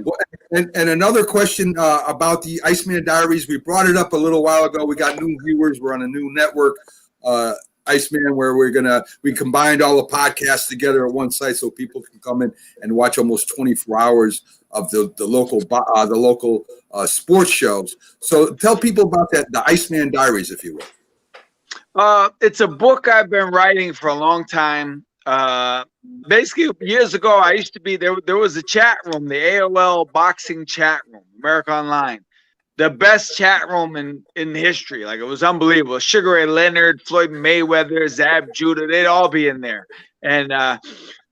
And another question about the Iceman Diaries. We brought it up a little while ago. We got new viewers. We're on a new network, Iceman, where we combined all the podcasts together at one site so people can come in and watch almost 24 hours of the local sports shows. So tell people about that, the Iceman Diaries, if you will.
It's a book I've been writing for a long time. Basically, years ago, I used to be there. There was a chat room, the AOL boxing chat room, America Online, the best chat room in history. Like, it was unbelievable. Sugar Ray Leonard, Floyd Mayweather, Zab Judah, they'd all be in there. And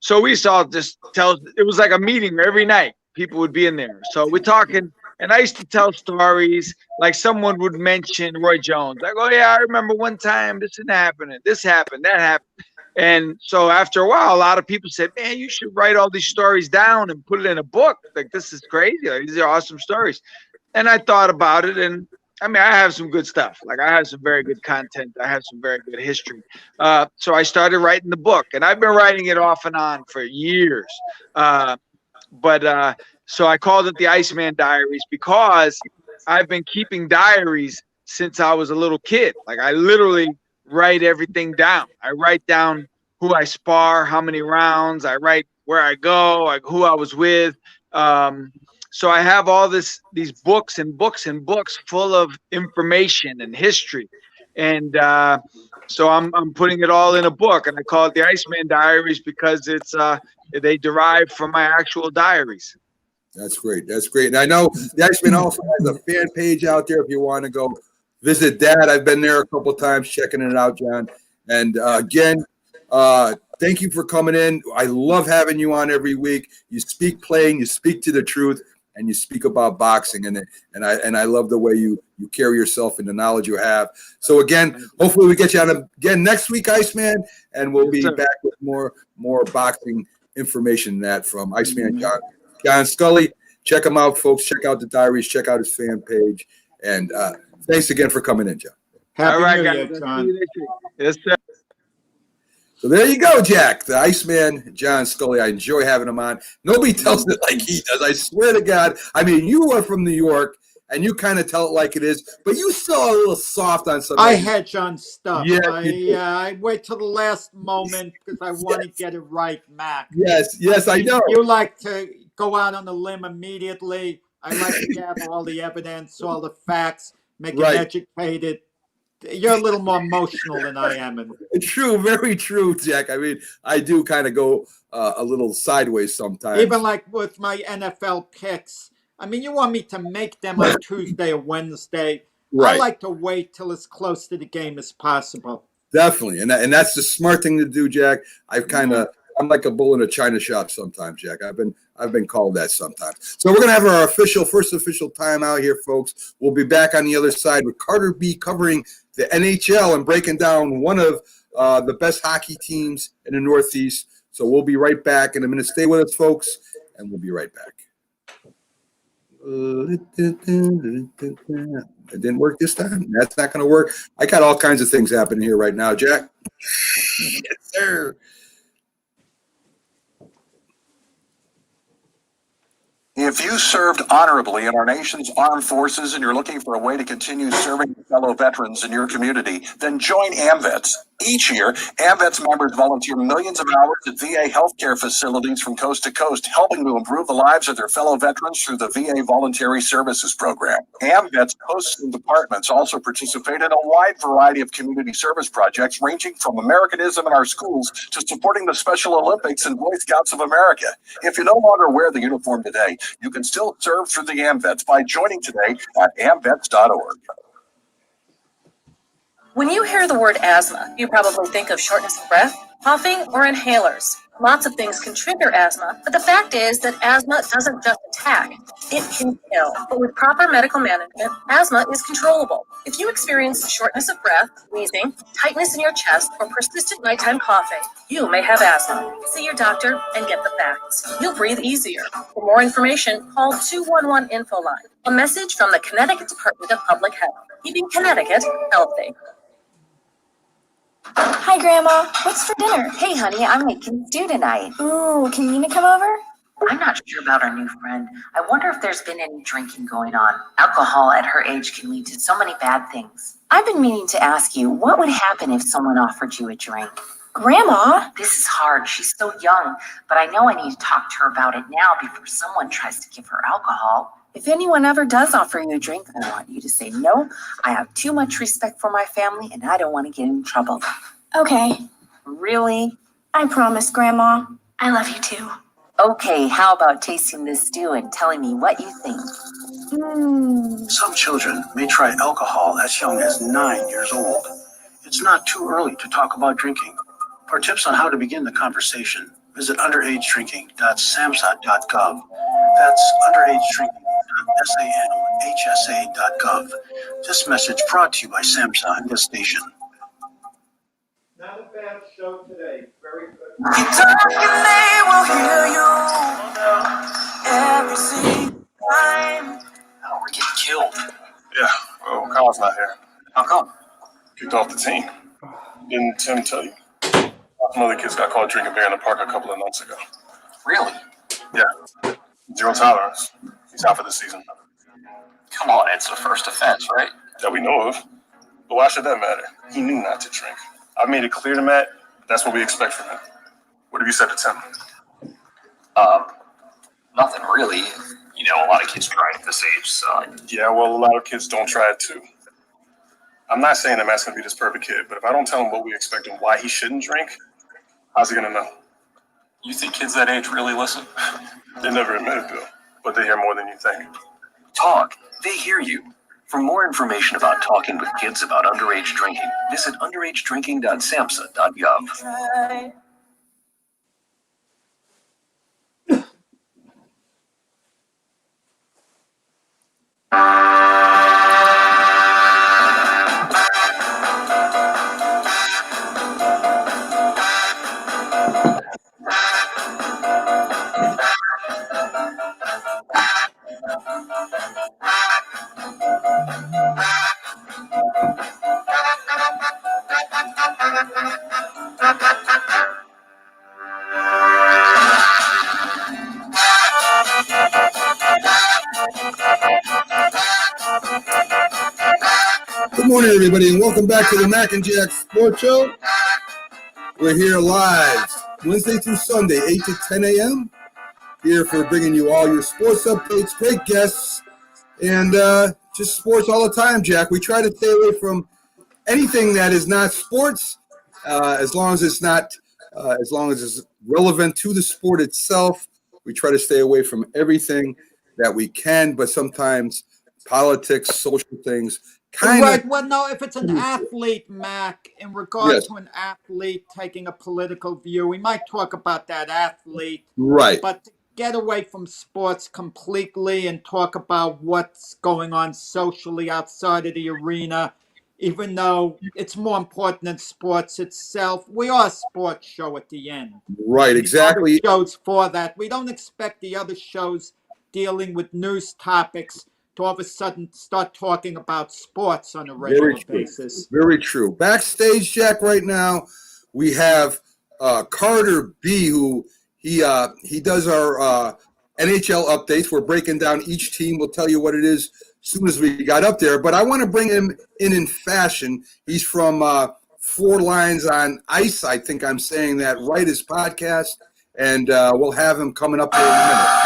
so we saw just it was like a meeting every night. People would be in there. So we're talking, and I used to tell stories. Like, someone would mention Roy Jones. I go, yeah, I remember one time this happened, that happened. And so after a while, a lot of people said, man, you should write all these stories down and put it in a book. Like, this is crazy. Like, these are awesome stories. And I thought about it, and I mean, I have some good stuff. Like, I have some very good content. I have some very good history. So I started writing the book, and I've been writing it off and on for years. So I called it the Iceman Diaries because I've been keeping diaries since I was a little kid. Like, I literally write everything down. I write down who I spar, how many rounds. I write where I go, like who I was with. So I have all these books and books and books full of information and history. And so I'm putting it all in a book, and I call it the Iceman Diaries because it's they derive from my actual diaries.
That's great. That's great. And I know the Iceman also has a fan page out there if you want to go visit that. I've been there a couple of times checking it out, John. And again, thank you for coming in. I love having you on every week. You speak plain, you speak to the truth, and you speak about boxing. And I love the way you carry yourself and the knowledge you have. So again, hopefully we get you on again next week, Iceman, and we'll be back with more boxing information than that from Iceman John Scully. Check him out, folks. Check out the diaries. Check out his fan page. And thanks again for coming in, John.
Happy New Year, John.
Yes, sir.
So there you go, Jack, the Iceman, John Scully. I enjoy having him on. Nobody tells it like he does. I swear to God. I mean, you are from New York, and you kind of tell it like it is, but you still are a little soft on some.
I hedge on stuff.
Yeah,
I wait till the last moment because I want to get it right, Mac.
Yes, I know.
You like to go out on a limb immediately. I like to gather all the evidence, all the facts, make it educated. You're a little more emotional than I am. And
true, very true, Jack. I mean, I do kind of go a little sideways sometimes.
Even like with my NFL picks. I mean, you want me to make them on Tuesday or Wednesday.
Right.
I like to wait till as close to the game as possible.
Definitely. And that's the smart thing to do, Jack. I'm like a bull in a china shop sometimes, Jack. I've been called that sometimes. So we're going to have our first official timeout here, folks. We'll be back on the other side with Carter B covering the NHL and breaking down one of the best hockey teams in the Northeast. So we'll be right back in a minute. Stay with us, folks, and we'll be right back. It didn't work this time. That's not going to work. I got all kinds of things happening here right now, Jack. Yes, sir.
If you served honorably in our nation's armed forces and you're looking for a way to continue serving fellow veterans in your community, then join AMVETS. Each year, AMVETS members volunteer millions of hours at VA healthcare facilities from coast to coast, helping to improve the lives of their fellow veterans through the VA Voluntary Services Program. AMVETS hosts and departments also participate in a wide variety of community service projects, ranging from Americanism in our schools to supporting the Special Olympics and Boy Scouts of America. If you no longer wear the uniform today, you can still serve through the AMVETS by joining today at amvets.org.
When you hear the word asthma, you probably think of shortness of breath, coughing, or inhalers. Lots of things can trigger asthma, but the fact is that asthma doesn't just attack, it can kill. But with proper medical management, asthma is controllable. If you experience shortness of breath, wheezing, tightness in your chest, or persistent nighttime coughing, you may have asthma. See your doctor and get the facts. You'll breathe easier. For more information, call 211 Info Line. A message from the Connecticut Department of Public Health, keeping Connecticut healthy.
Hi, Grandma. What's for dinner?
Hey, honey, I'm making stew tonight.
Ooh, can Nina come over?
I'm not sure about our new friend. I wonder if there's been any drinking going on. Alcohol at her age can lead to so many bad things. I've been meaning to ask you, what would happen if someone offered you a drink?
Grandma?
This is hard. She's so young, but I know I need to talk to her about it now before someone tries to give her alcohol. If anyone ever does offer you a drink, I want you to say no. I have too much respect for my family and I don't want to get in trouble.
Okay.
Really?
I promise, Grandma. I love you too.
Okay, how about tasting this stew and telling me what you think?
Some children may try alcohol as young as 9 years old. It's not too early to talk about drinking. For tips on how to begin the conversation, visit underagedrinking.samhsa.gov. That's underagedrinking.samhsa.gov. This message brought to you by SAMHSA and this station.
Not a bad show today. Very good.
Keep talking, they will hear you every single time.
Oh, we're getting killed.
Yeah, well, Kyle's not here.
How come?
Kicked off the team. Didn't Tim tell you? Some other kids got caught drinking beer in the park a couple of months ago.
Really?
Yeah. 0 tolerance. He's out for the season.
Come on, it's the first offense, right?
That we know of. But why should that matter? He knew not to drink. I've made it clear to Matt, that's what we expect from him. What have you said to Tim?
Nothing really. You know, a lot of kids try at this age, so.
Yeah, well, a lot of kids don't try it too. I'm not saying that Matt's going to be this perfect kid, but if I don't tell him what we expect and why he shouldn't drink, how's he going to know?
You think kids that age really listen?
They never admit it, Bill, but they hear more than you think.
Talk. They hear you. For more information about talking with kids about underage drinking, visit underagedrinking.samhsa.gov.
Try.
Good morning, everybody, and welcome back to the Mac and Jack Sports Show. We're here live Wednesday through Sunday, 8 to 10 a.m. Here for bringing you all your sports updates, great guests, and just sports all the time, Jack. We try to stay away from anything that is not sports, as long as it's not, as long as it's relevant to the sport itself. We try to stay away from everything that we can, but sometimes politics, social things, kind
Right.
of.
Well, no, if it's an athlete, Mac, in regard to an athlete taking a political view, we might talk about that athlete.
Right.
But to get away from sports completely and talk about what's going on socially outside of the arena, even though it's more important than sports itself, we are a sports show at the end.
Right, exactly.
The other shows for that. We don't expect the other shows dealing with news topics to all of a sudden start talking about sports on a regular basis.
Very true. Backstage, Jack, right now, we have Carter B, who he does our NHL updates. We're breaking down each team. We'll tell you what it is as soon as we got up there. But I want to bring him in fashion. He's from Four Lines on Ice. I think I'm saying that right, his podcast. And we'll have him coming up here in a minute.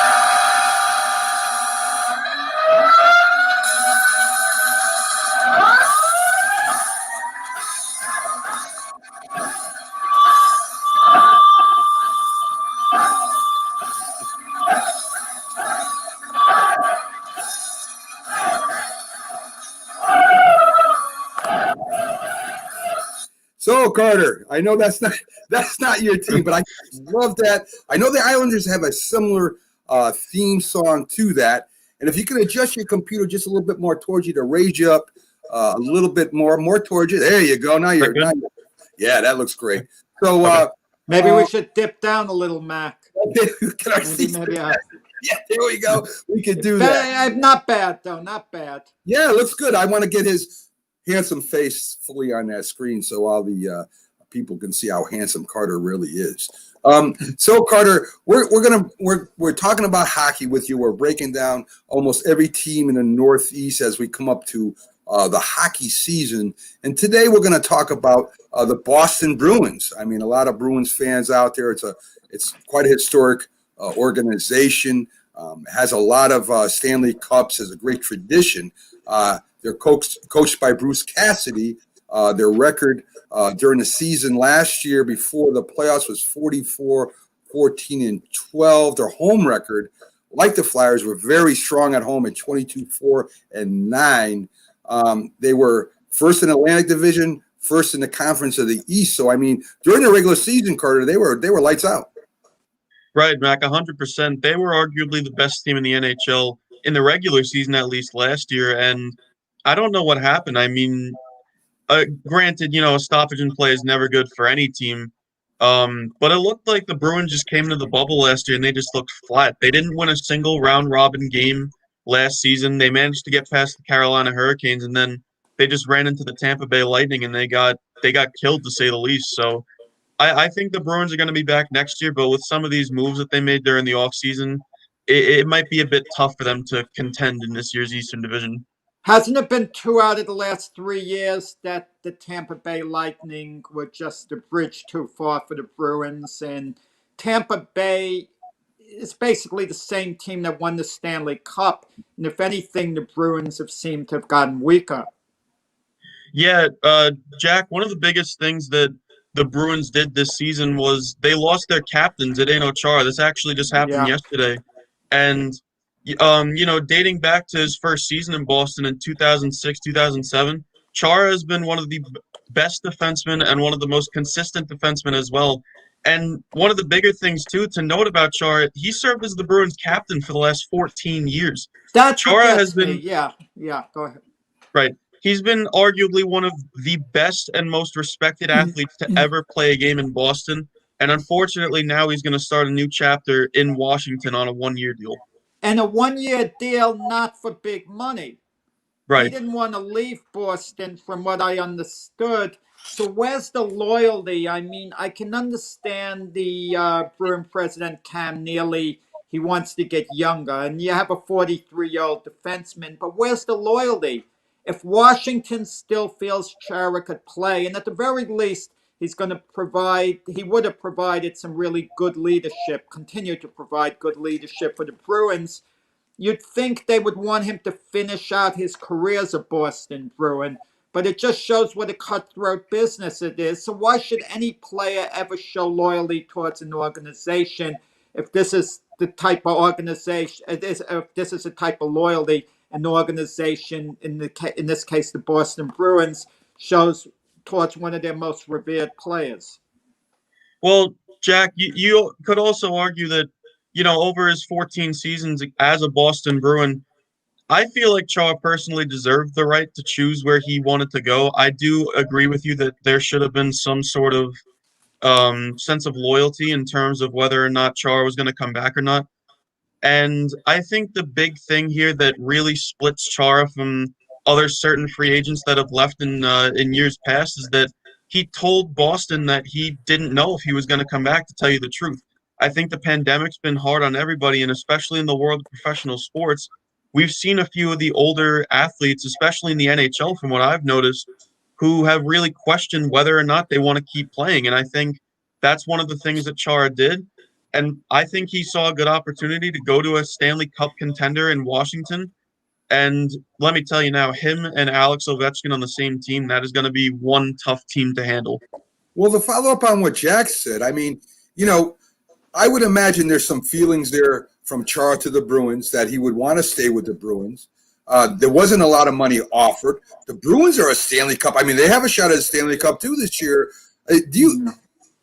So Carter, I know that's not your team, but I love that. I know the Islanders have a similar theme song to that. And if you can adjust your computer just a little bit more towards you to raise you up a little bit more towards you. There you go. Now you're yeah, that looks great. So
maybe we should dip down a little, Mac.
Can I see? Yeah, there we go. We could do that.
Not bad though. Not bad.
Yeah, looks good. I want to get his handsome face fully on that screen so all the people can see how handsome Carter really is. So Carter, we're talking about hockey with you. We're breaking down almost every team in the Northeast as we come up to the hockey season. And today we're going to talk about the Boston Bruins. I mean, a lot of Bruins fans out there. It's quite a historic organization. It has a lot of Stanley Cups, has a great tradition. They're coached by Bruce Cassidy. Their record during the season last year before the playoffs was 44-14-12. Their home record, like the Flyers, were very strong at home at 22-4-9. They were first in the Atlantic Division, first in the Conference of the East. So, I mean, during the regular season, Carter, they were lights out.
Right, Mac, 100%. They were arguably the best team in the NHL in the regular season, at least last year. And I don't know what happened. I mean, granted, a stoppage in play is never good for any team. But it looked like the Bruins just came into the bubble last year and they just looked flat. They didn't win a single round-robin game last season. They managed to get past the Carolina Hurricanes, and then they just ran into the Tampa Bay Lightning, and they got killed, to say the least. So I think the Bruins are going to be back next year, but with some of these moves that they made during the offseason, it might be a bit tough for them to contend in this year's Eastern Division.
Hasn't it been 2 out of the last 3 years that the Tampa Bay Lightning were just a bridge too far for the Bruins? And Tampa Bay is basically the same team that won the Stanley Cup. And if anything, the Bruins have seemed to have gotten weaker.
Yeah, Jack, one of the biggest things that the Bruins did this season was they lost their captain, Zdeno Chara. This actually just happened yesterday. And dating back to his first season in Boston in 2006, 2007, Chara has been one of the best defensemen and one of the most consistent defensemen as well. And one of the bigger things, too, to note about Chara, he served as the Bruins captain for the last 14 years.
Chara has been... Yeah, go ahead.
Right. He's been arguably one of the best and most respected athletes to ever play a game in Boston. And unfortunately, now he's going to start a new chapter in Washington on a one-year deal.
And a one-year deal, not for big money.
Right.
He didn't want to leave Boston, from what I understood. So where's the loyalty? I mean, I can understand the Bruin president, Cam Neely. He wants to get younger. And you have a 43-year-old defenseman. But where's the loyalty? If Washington still feels Chara could play, and at the very least, he would have provided some really good leadership, continue to provide good leadership for the Bruins. You'd think they would want him to finish out his career as a Boston Bruin, but it just shows what a cutthroat business it is. So why should any player ever show loyalty towards an organization if this is the type of organization, if this is the type of loyalty an organization, in this case the Boston Bruins, shows towards one of their most revered players?
Well, Jack, you could also argue that, over his 14 seasons as a Boston Bruin, I feel like Chara personally deserved the right to choose where he wanted to go. I do agree with you that there should have been some sort of sense of loyalty in terms of whether or not Chara was going to come back or not. And I think the big thing here that really splits Chara from other certain free agents that have left in years past is that he told Boston that he didn't know if he was going to come back, to tell you the truth. I think the pandemic's been hard on everybody, and especially in the world of professional sports. We've seen a few of the older athletes, especially in the NHL, from what I've noticed, who have really questioned whether or not they want to keep playing. And I think that's one of the things that Chara did. And I think he saw a good opportunity to go to a Stanley Cup contender in Washington. And let me tell you now, him and Alex Ovechkin on the same team, that is going to be one tough team to handle.
Well, to follow up on what Jack said, I mean, I would imagine there's some feelings there from Chara to the Bruins that he would want to stay with the Bruins. There wasn't a lot of money offered. The Bruins are a Stanley Cup. I mean, they have a shot at a Stanley Cup too this year. Do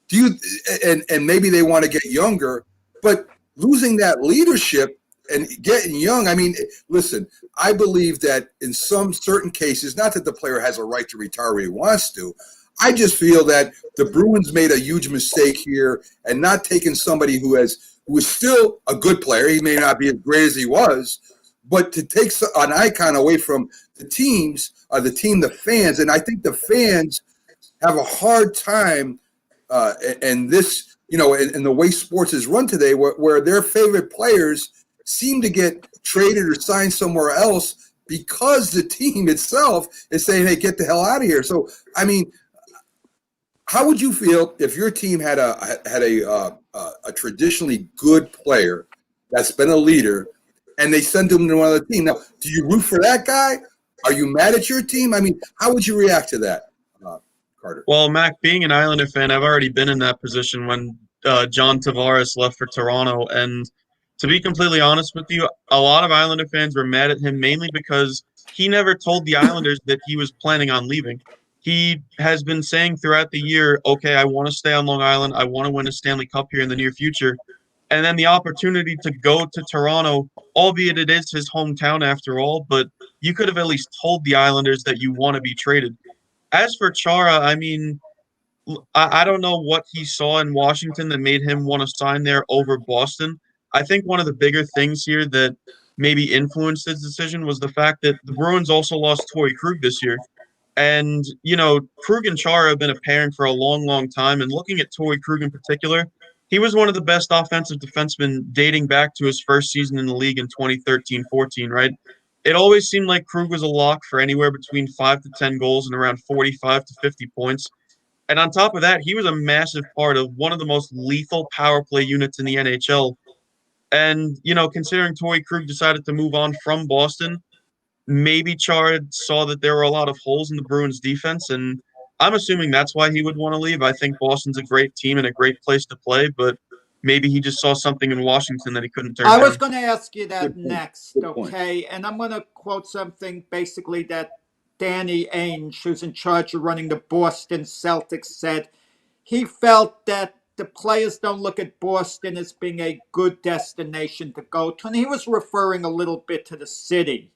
you, and maybe they want to get younger, but losing that leadership and getting young. I mean, listen, I believe that in some certain cases, not that the player has a right to retire when he wants to. I just feel that the Bruins made a huge mistake here and not taking somebody who is still a good player. He may not be as great as he was, but to take an icon away from the teams, the fans, and I think the fans have a hard time, and this, in the way sports is run today, where their favorite players seem to get traded or signed somewhere else because the team itself is saying, "Hey, get the hell out of here." So, I mean, how would you feel if your team had a traditionally good player that's been a leader, and they send him to another team? Now, do you root for that guy? Are you mad at your team? I mean, how would you react to that, Carter?
Well, Mac, being an Islander fan, I've already been in that position when John Tavares left for Toronto. And to be completely honest with you, a lot of Islander fans were mad at him mainly because he never told the Islanders that he was planning on leaving. He has been saying throughout the year, okay, I want to stay on Long Island. I want to win a Stanley Cup here in the near future. And then the opportunity to go to Toronto, albeit it is his hometown after all, but you could have at least told the Islanders that you want to be traded. As for Chara, I mean, I don't know what he saw in Washington that made him want to sign there over Boston. I think one of the bigger things here that maybe influenced his decision was the fact that the Bruins also lost Torrey Krug this year. And, Krug and Chara have been a pairing for a long, long time. And looking at Torrey Krug in particular, he was one of the best offensive defensemen dating back to his first season in the league in 2013-14, right? It always seemed like Krug was a lock for anywhere between 5 to 10 goals and around 45 to 50 points. And on top of that, he was a massive part of one of the most lethal power play units in the NHL. And, considering Torrey Krug decided to move on from Boston, maybe Chara saw that there were a lot of holes in the Bruins defense, and I'm assuming that's why he would want to leave. I think Boston's a great team and a great place to play, but maybe he just saw something in Washington that he couldn't turn down.
I was going to ask you that next, okay? And I'm going to quote something basically that Danny Ainge, who's in charge of running the Boston Celtics, said. He felt that the players don't look at Boston as being a good destination to go to. And he was referring a little bit to the city,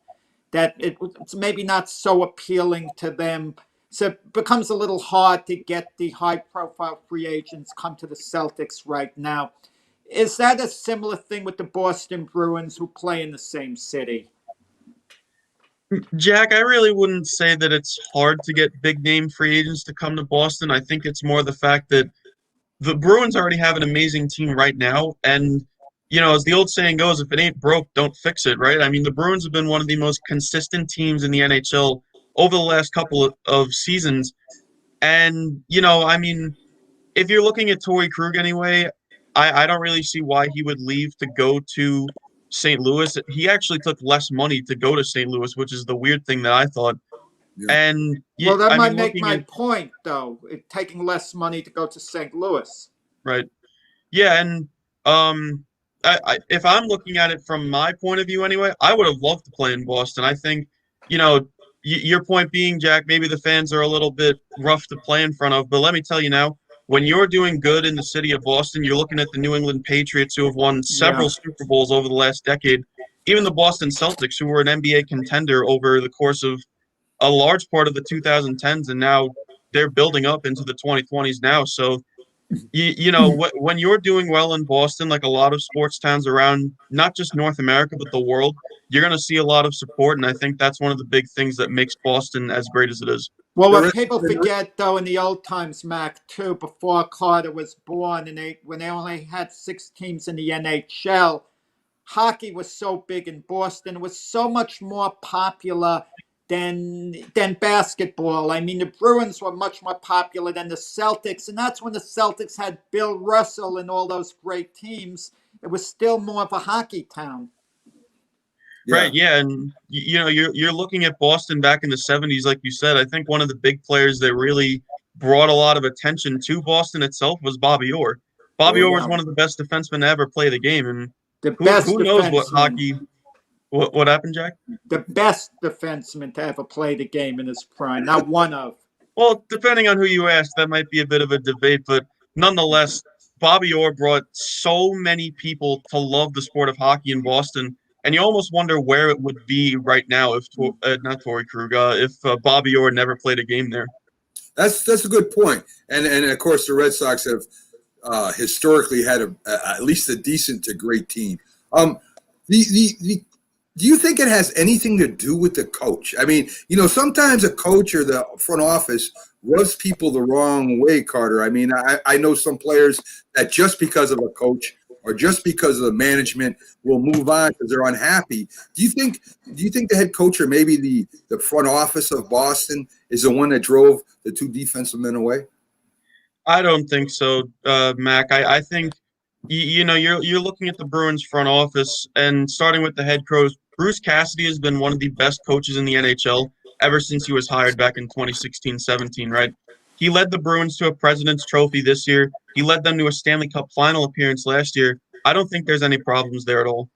that it's maybe not so appealing to them. So it becomes a little hard to get the high-profile free agents come to the Celtics right now. Is that a similar thing with the Boston Bruins who play in the same city?
Jack, I really wouldn't say that it's hard to get big-name free agents to come to Boston. I think it's more the fact that the Bruins already have an amazing team right now, and as the old saying goes, if it ain't broke, don't fix it, right? I mean, the Bruins have been one of the most consistent teams in the NHL over the last couple of seasons. And, I mean, if you're looking at Torrey Krug anyway, I don't really see why he would leave to go to St. Louis. He actually took less money to go to St. Louis, which is the weird thing that I thought. Yeah. And
well, that might make my point, though, taking less money to go to St. Louis.
Right. Yeah, and if I'm looking at it from my point of view anyway, I would have loved to play in Boston. I think, your point being, Jack, maybe the fans are a little bit rough to play in front of, but let me tell you now, when you're doing good in the city of Boston, you're looking at the New England Patriots who have won several Super Bowls over the last decade, even the Boston Celtics who were an NBA contender over the course of a large part of the 2010s, and now they're building up into the 2020s now. So, when you're doing well in Boston, like a lot of sports towns around, not just North America, but the world, you're going to see a lot of support. And I think that's one of the big things that makes Boston as great as it is.
Well, what people forget, though, in the old times, Mac, too, before Carter was born, and when they only had 6 teams in the NHL, hockey was so big in Boston. It was so much more popular than basketball. I mean, the Bruins were much more popular than the Celtics, and that's when the Celtics had Bill Russell and all those great teams. It was still more of a hockey town.
Yeah. Right, yeah, and you're looking at Boston back in the 70s, like you said. I think one of the big players that really brought a lot of attention to Boston itself was Bobby Orr. Bobby Orr was one of the best defensemen to ever play the game, and who knows What happened, Jack?
The best defenseman to ever play the game in his prime, not one of.
Well, depending on who you ask, that might be a bit of a debate, but nonetheless, Bobby Orr brought so many people to love the sport of hockey in Boston, and you almost wonder where it would be right now if not Torrey Krug, if Bobby Orr never played a game there.
That's a good point. And of course, the Red Sox have historically had at least a decent to great team. Do you think it has anything to do with the coach? I mean, sometimes a coach or the front office rubs people the wrong way, Carter. I mean, I know some players that just because of a coach or just because of the management will move on because they're unhappy. Do you think the head coach or maybe the front office of Boston is the one that drove the two defensive men away?
I don't think so, Mac. I think you're looking at the Bruins front office, and starting with the head coach, Bruce Cassidy has been one of the best coaches in the NHL ever since he was hired back in 2016-17, right? He led the Bruins to a President's Trophy this year. He led them to a Stanley Cup final appearance last year. I don't think there's any problems there at all.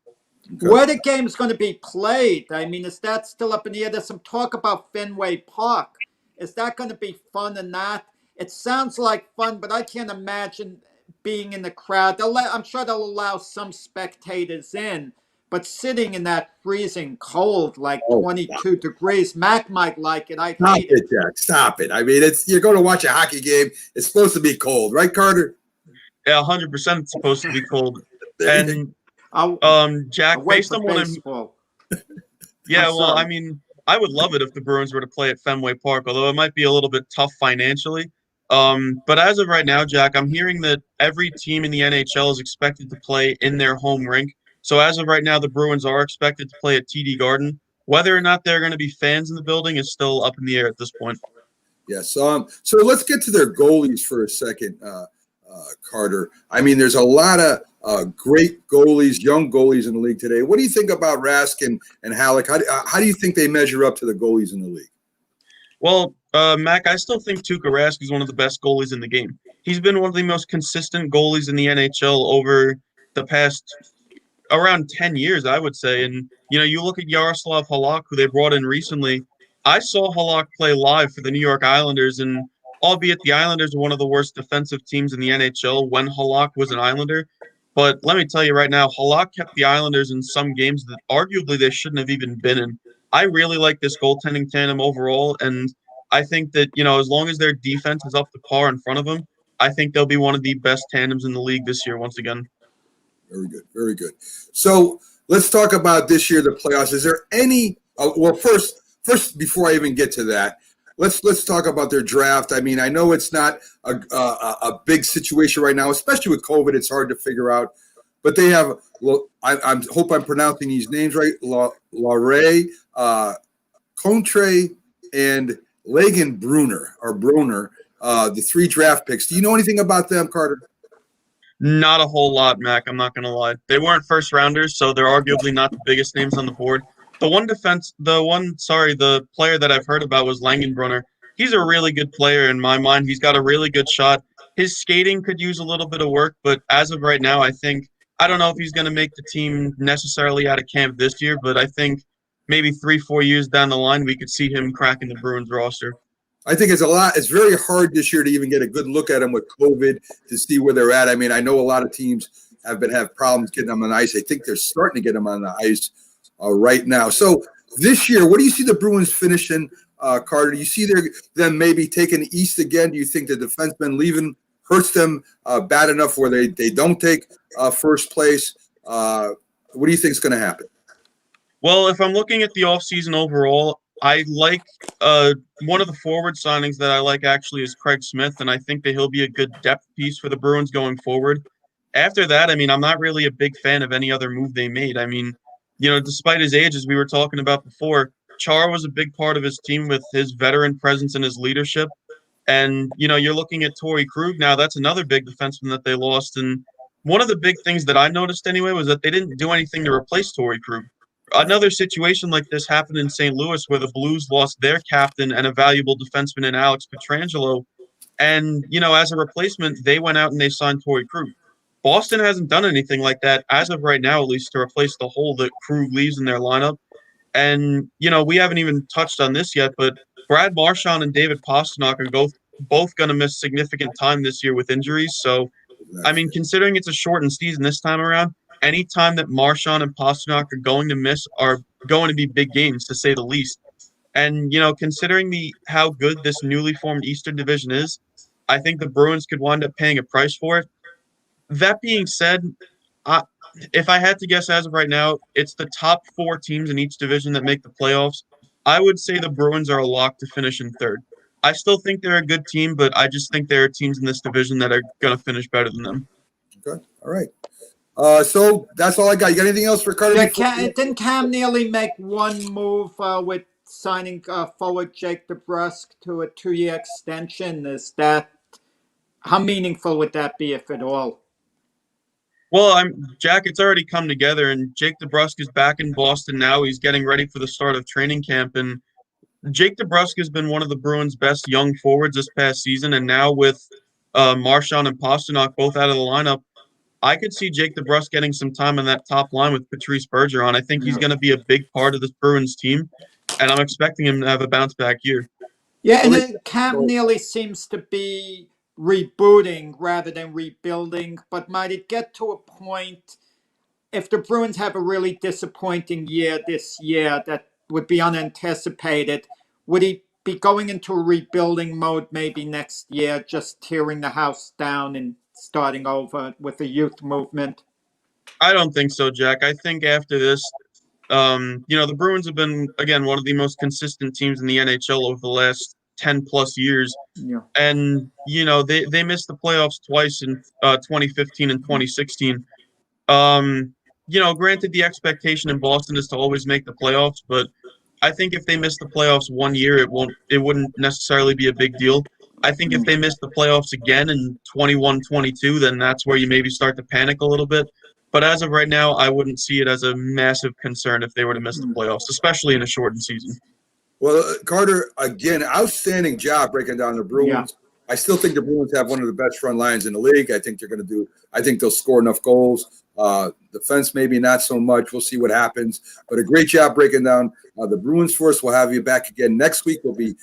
Okay.
Where the game's going to be played, I mean, is that still up in the air? There's some talk about Fenway Park. Is that going to be fun or not? It sounds like fun, but I can't imagine being in the crowd. I'm sure they'll allow some spectators in, but sitting in that freezing cold, like 22 degrees, Mac might like it. I hate it.
Jack. Stop it. I mean, you're going to watch a hockey game. It's supposed to be cold, right, Carter?
Yeah, 100% it's supposed to be cold. And Jack, based on what I mean, I would love it if the Bruins were to play at Fenway Park, although it might be a little bit tough financially. But as of right now, Jack, I'm hearing that every team in the NHL is expected to play in their home rink. So as of right now, the Bruins are expected to play at TD Garden. Whether or not there are going to be fans in the building is still up in the air at this point.
Yes. So let's get to their goalies for a second, Carter. I mean, there's a lot of great goalies, young goalies in the league today. What do you think about Raskin and Halleck? How do you think they measure up to the goalies in the league?
Well, Mac, I still think Tuukka Rask is one of the best goalies in the game. He's been one of the most consistent goalies in the NHL over the past around 10 years, I would say. And, you look at Yaroslav Halak, who they brought in recently. I saw Halak play live for the New York Islanders, and albeit the Islanders are one of the worst defensive teams in the NHL when Halak was an Islander. But let me tell you right now, Halak kept the Islanders in some games that arguably they shouldn't have even been in. I really like this goaltending tandem overall, and I think that, as long as their defense is up to par in front of them, I think they'll be one of the best tandems in the league this year once again.
Very good. Very good. So let's talk about this year, the playoffs. Is there any first, before I even get to that, let's talk about their draft. I mean, I know it's not a big situation right now, especially with COVID. It's hard to figure out. But they have, I hope I'm pronouncing these names right, Lauret, Contre, and Lagan Brunner, the 3 draft picks. Do you know anything about them, Carter?
Not a whole lot, Mac. I'm not going to lie. They weren't first rounders, so they're arguably not the biggest names on the board. The player that I've heard about was Langenbrunner. He's a really good player in my mind. He's got a really good shot. His skating could use a little bit of work, but as of right now, I don't know if he's going to make the team necessarily out of camp this year, but I think maybe 3-4 years down the line, we could see him cracking the Bruins roster.
I think it's very hard this year to even get a good look at them with COVID to see where they're at. I mean, I know a lot of teams have problems getting them on the ice. I think they're starting to get them on the ice right now. So this year, what do you see the Bruins finishing, Carter? Do you see them maybe taking the East again? Do you think the defensemen leaving hurts them bad enough where they don't take first place? What do you think is going to happen?
Well, if I'm looking at the offseason overall, I like one of the forward signings that I like actually is Craig Smith, and I think that he'll be a good depth piece for the Bruins going forward. After that, I mean, I'm not really a big fan of any other move they made. I mean, despite his age, as we were talking about before, Char was a big part of his team with his veteran presence and his leadership. And, you're looking at Torrey Krug now. That's another big defenseman that they lost. And one of the big things that I noticed anyway was that they didn't do anything to replace Torrey Krug. Another situation like this happened in St. Louis where the Blues lost their captain and a valuable defenseman in Alex Pietrangelo. And, as a replacement, they went out and they signed Torrey Krug. Boston hasn't done anything like that as of right now, at least to replace the hole that Krug leaves in their lineup. And, we haven't even touched on this yet, but Brad Marchand and David Pastrnak are both going to miss significant time this year with injuries. So, I mean, considering it's a shortened season this time around, any time that Marchand and Pastrnak are going to miss are going to be big games, to say the least. And, considering how good this newly formed Eastern Division is, I think the Bruins could wind up paying a price for it. That being said, if I had to guess as of right now, it's the top 4 teams in each division that make the playoffs. I would say the Bruins are a lock to finish in third. I still think they're a good team, but I just think there are teams in this division that are going to finish better than them.
Okay. All right. So that's all I got. You got anything else for Carter?
Yeah, didn't Cam nearly make one move with signing forward Jake DeBrusk to a 2-year extension? How meaningful would that be, if at all?
Well, Jack, it's already come together, and Jake DeBrusk is back in Boston now. He's getting ready for the start of training camp, and Jake DeBrusk has been one of the Bruins' best young forwards this past season, and now with Marchand and Pastrnak both out of the lineup, I could see Jake DeBrusk getting some time on that top line with Patrice Bergeron. I think he's going to be a big part of this Bruins team, and I'm expecting him to have a bounce-back year.
Yeah, and then Cam nearly seems to be rebooting rather than rebuilding, but might it get to a point, if the Bruins have a really disappointing year this year that would be unanticipated, would he be going into a rebuilding mode maybe next year, just tearing the house down and starting over with a youth movement?
I don't think so, Jack. I think after this, the Bruins have been, again, one of the most consistent teams in the NHL over the last 10-plus years.
Yeah.
And, they missed the playoffs twice in 2015 and 2016. Granted, the expectation in Boston is to always make the playoffs, but I think if they miss the playoffs one year, it wouldn't necessarily be a big deal. I think if they miss the playoffs again in 21-22, then that's where you maybe start to panic a little bit. But as of right now, I wouldn't see it as a massive concern if they were to miss the playoffs, especially in a shortened season.
Well, Carter, again, outstanding job breaking down the Bruins. Yeah. I still think the Bruins have one of the best front lines in the league. I think they'll score enough goals. Defense, maybe not so much. We'll see what happens. But a great job breaking down the Bruins for us. We'll have you back again next week. We'll be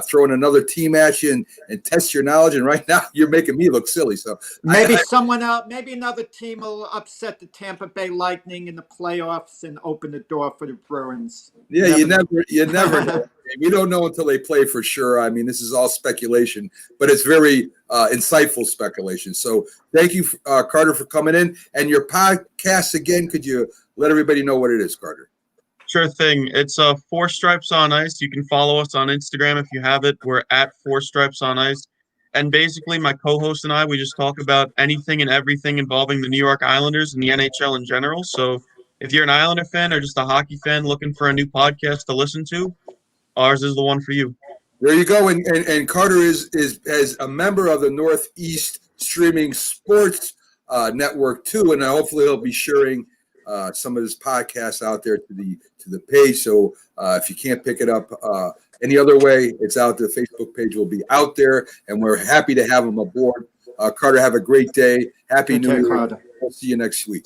throwing another team at you and test your knowledge. And right now, you're making me look silly. So
maybe maybe another team will upset the Tampa Bay Lightning in the playoffs and open the door for the Bruins.
Yeah, you never know. We don't know until they play for sure. I mean, this is all speculation, but it's very insightful speculation. So thank you, Carter, for coming in. And your podcast, again, could you let everybody know what it is, Carter?
Sure thing. It's 4 Stripes on Ice. You can follow us on Instagram if you have it. We're at 4 Stripes on Ice. And basically, my co-host and I, we just talk about anything and everything involving the New York Islanders and the NHL in general. So if you're an Islander fan or just a hockey fan looking for a new podcast to listen to, ours is the one for you.
There you go. And Carter is as a member of the Northeast Streaming Sports Network too, and hopefully he'll be sharing some of his podcasts out there to the page. So if you can't pick it up any other way, it's out. The Facebook page will be out there, and we're happy to have him aboard. Carter, have a great day. Happy New Year. Carter. We'll see you next week.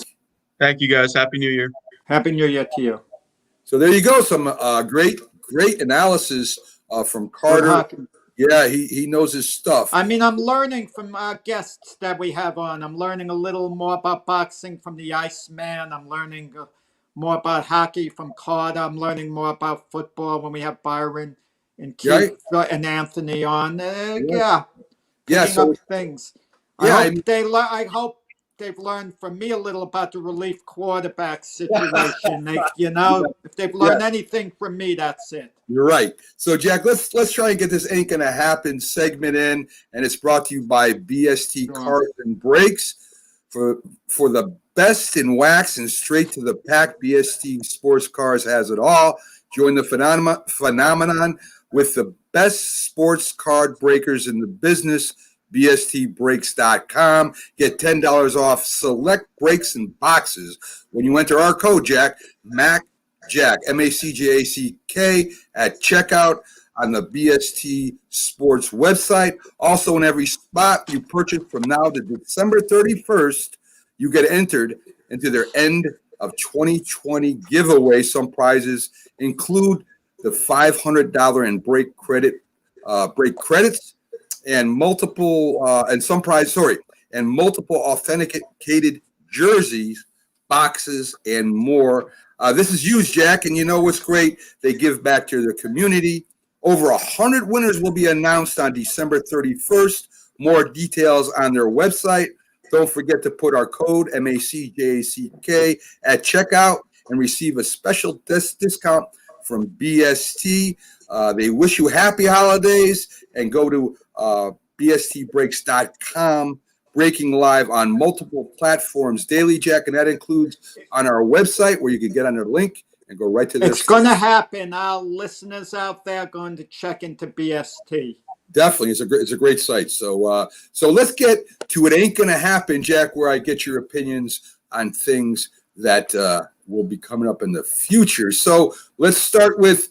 Thank you, guys. Happy New Year.
Happy New Year to you.
So there you go. Some great analysis from Carter. Yeah, he knows his stuff.
I mean, I'm learning from our guests that we have on. I'm learning a little more about boxing from the Iceman. I'm learning more about hockey from Carter. I'm learning more about football when we have Byron and Keith and Anthony on. So things. I hope they've learned from me a little about the relief quarterback situation. If they've learned anything from me, that's it.
You're right. So, Jack, let's try and get this Ain't Gonna Happen segment in, and it's brought to you by BST Cars and Brakes. For the best in wax and straight to the pack, BST Sports Cars has it all. Join the phenomenon with the best sports card breakers in the business. BSTbrakes.com. Get $10 off select brakes and boxes when you enter our code, Jack, MACJACK, MACJACK, at checkout on the BST Sports website. Also, in every spot you purchase from now to December 31st, you get entered into their end of 2020 giveaway. Some prizes include the $500 in break credits and multiple authenticated jerseys, boxes, and more. This is huge, Jack, and you know what's great? They give back to the community. Over 100 winners will be announced on December 31st. More details on their website. Don't forget to put our code MACJACK at checkout and receive a special discount from BST. They wish you happy holidays, and go to bstbreaks.com. Breaking live on multiple platforms daily, Jack, and that includes on our website where you can get on their link and go right to this.
It's going to happen. Our listeners out there are going to check into BST.
Definitely, it's a great site. So let's get to It Ain't Gonna Happen, Jack, where I get your opinions on things that will be coming up in the future. So let's start with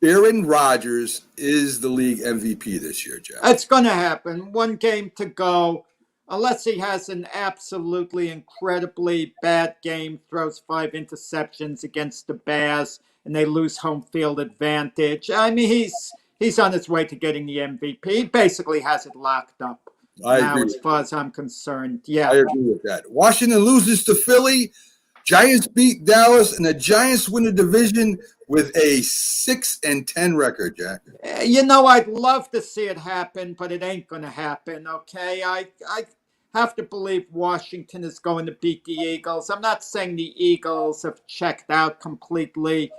Aaron Rodgers is the league MVP this year, Jack.
It's going to happen. One game to go. Unless he has an absolutely incredibly bad game, throws 5 interceptions against the Bears, and they lose home field advantage. I mean, he's on his way to getting the MVP. He basically has it locked up now, as far as I'm concerned. Yeah,
I agree with that. Washington loses to Philly. Giants beat Dallas, and the Giants win the division with a 6-10 record, Jack.
You know, I'd love to see it happen, but it ain't going to happen, okay? I have to believe Washington is going to beat the Eagles. I'm not saying the Eagles have checked out completely,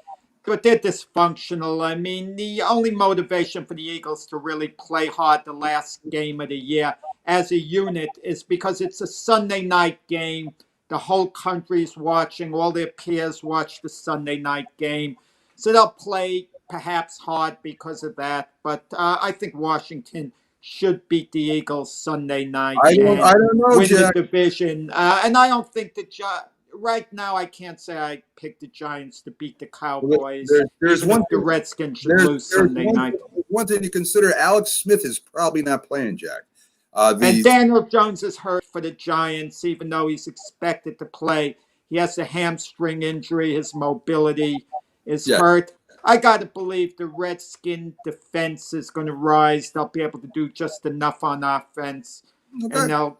but they're dysfunctional. I mean, the only motivation for the Eagles to really play hard the last game of the year as a unit is because it's a Sunday night game. The whole country's watching. All their peers watch the Sunday night game. So they'll play perhaps hard because of that. But I think Washington should beat the Eagles Sunday night.
I don't know,
win
Jack.
the division. And I don't think right now I can't say I picked the Giants to beat the Cowboys.
There's one
the Redskins should lose Sunday night.
One thing to consider: Alex Smith is probably not playing, Jack.
And Daniel Jones is hurt for the Giants, even though he's expected to play. He has a hamstring injury. His mobility is hurt. I got to believe the Redskin defense is going to rise. They'll be able to do just enough on offense. Okay. And they'll,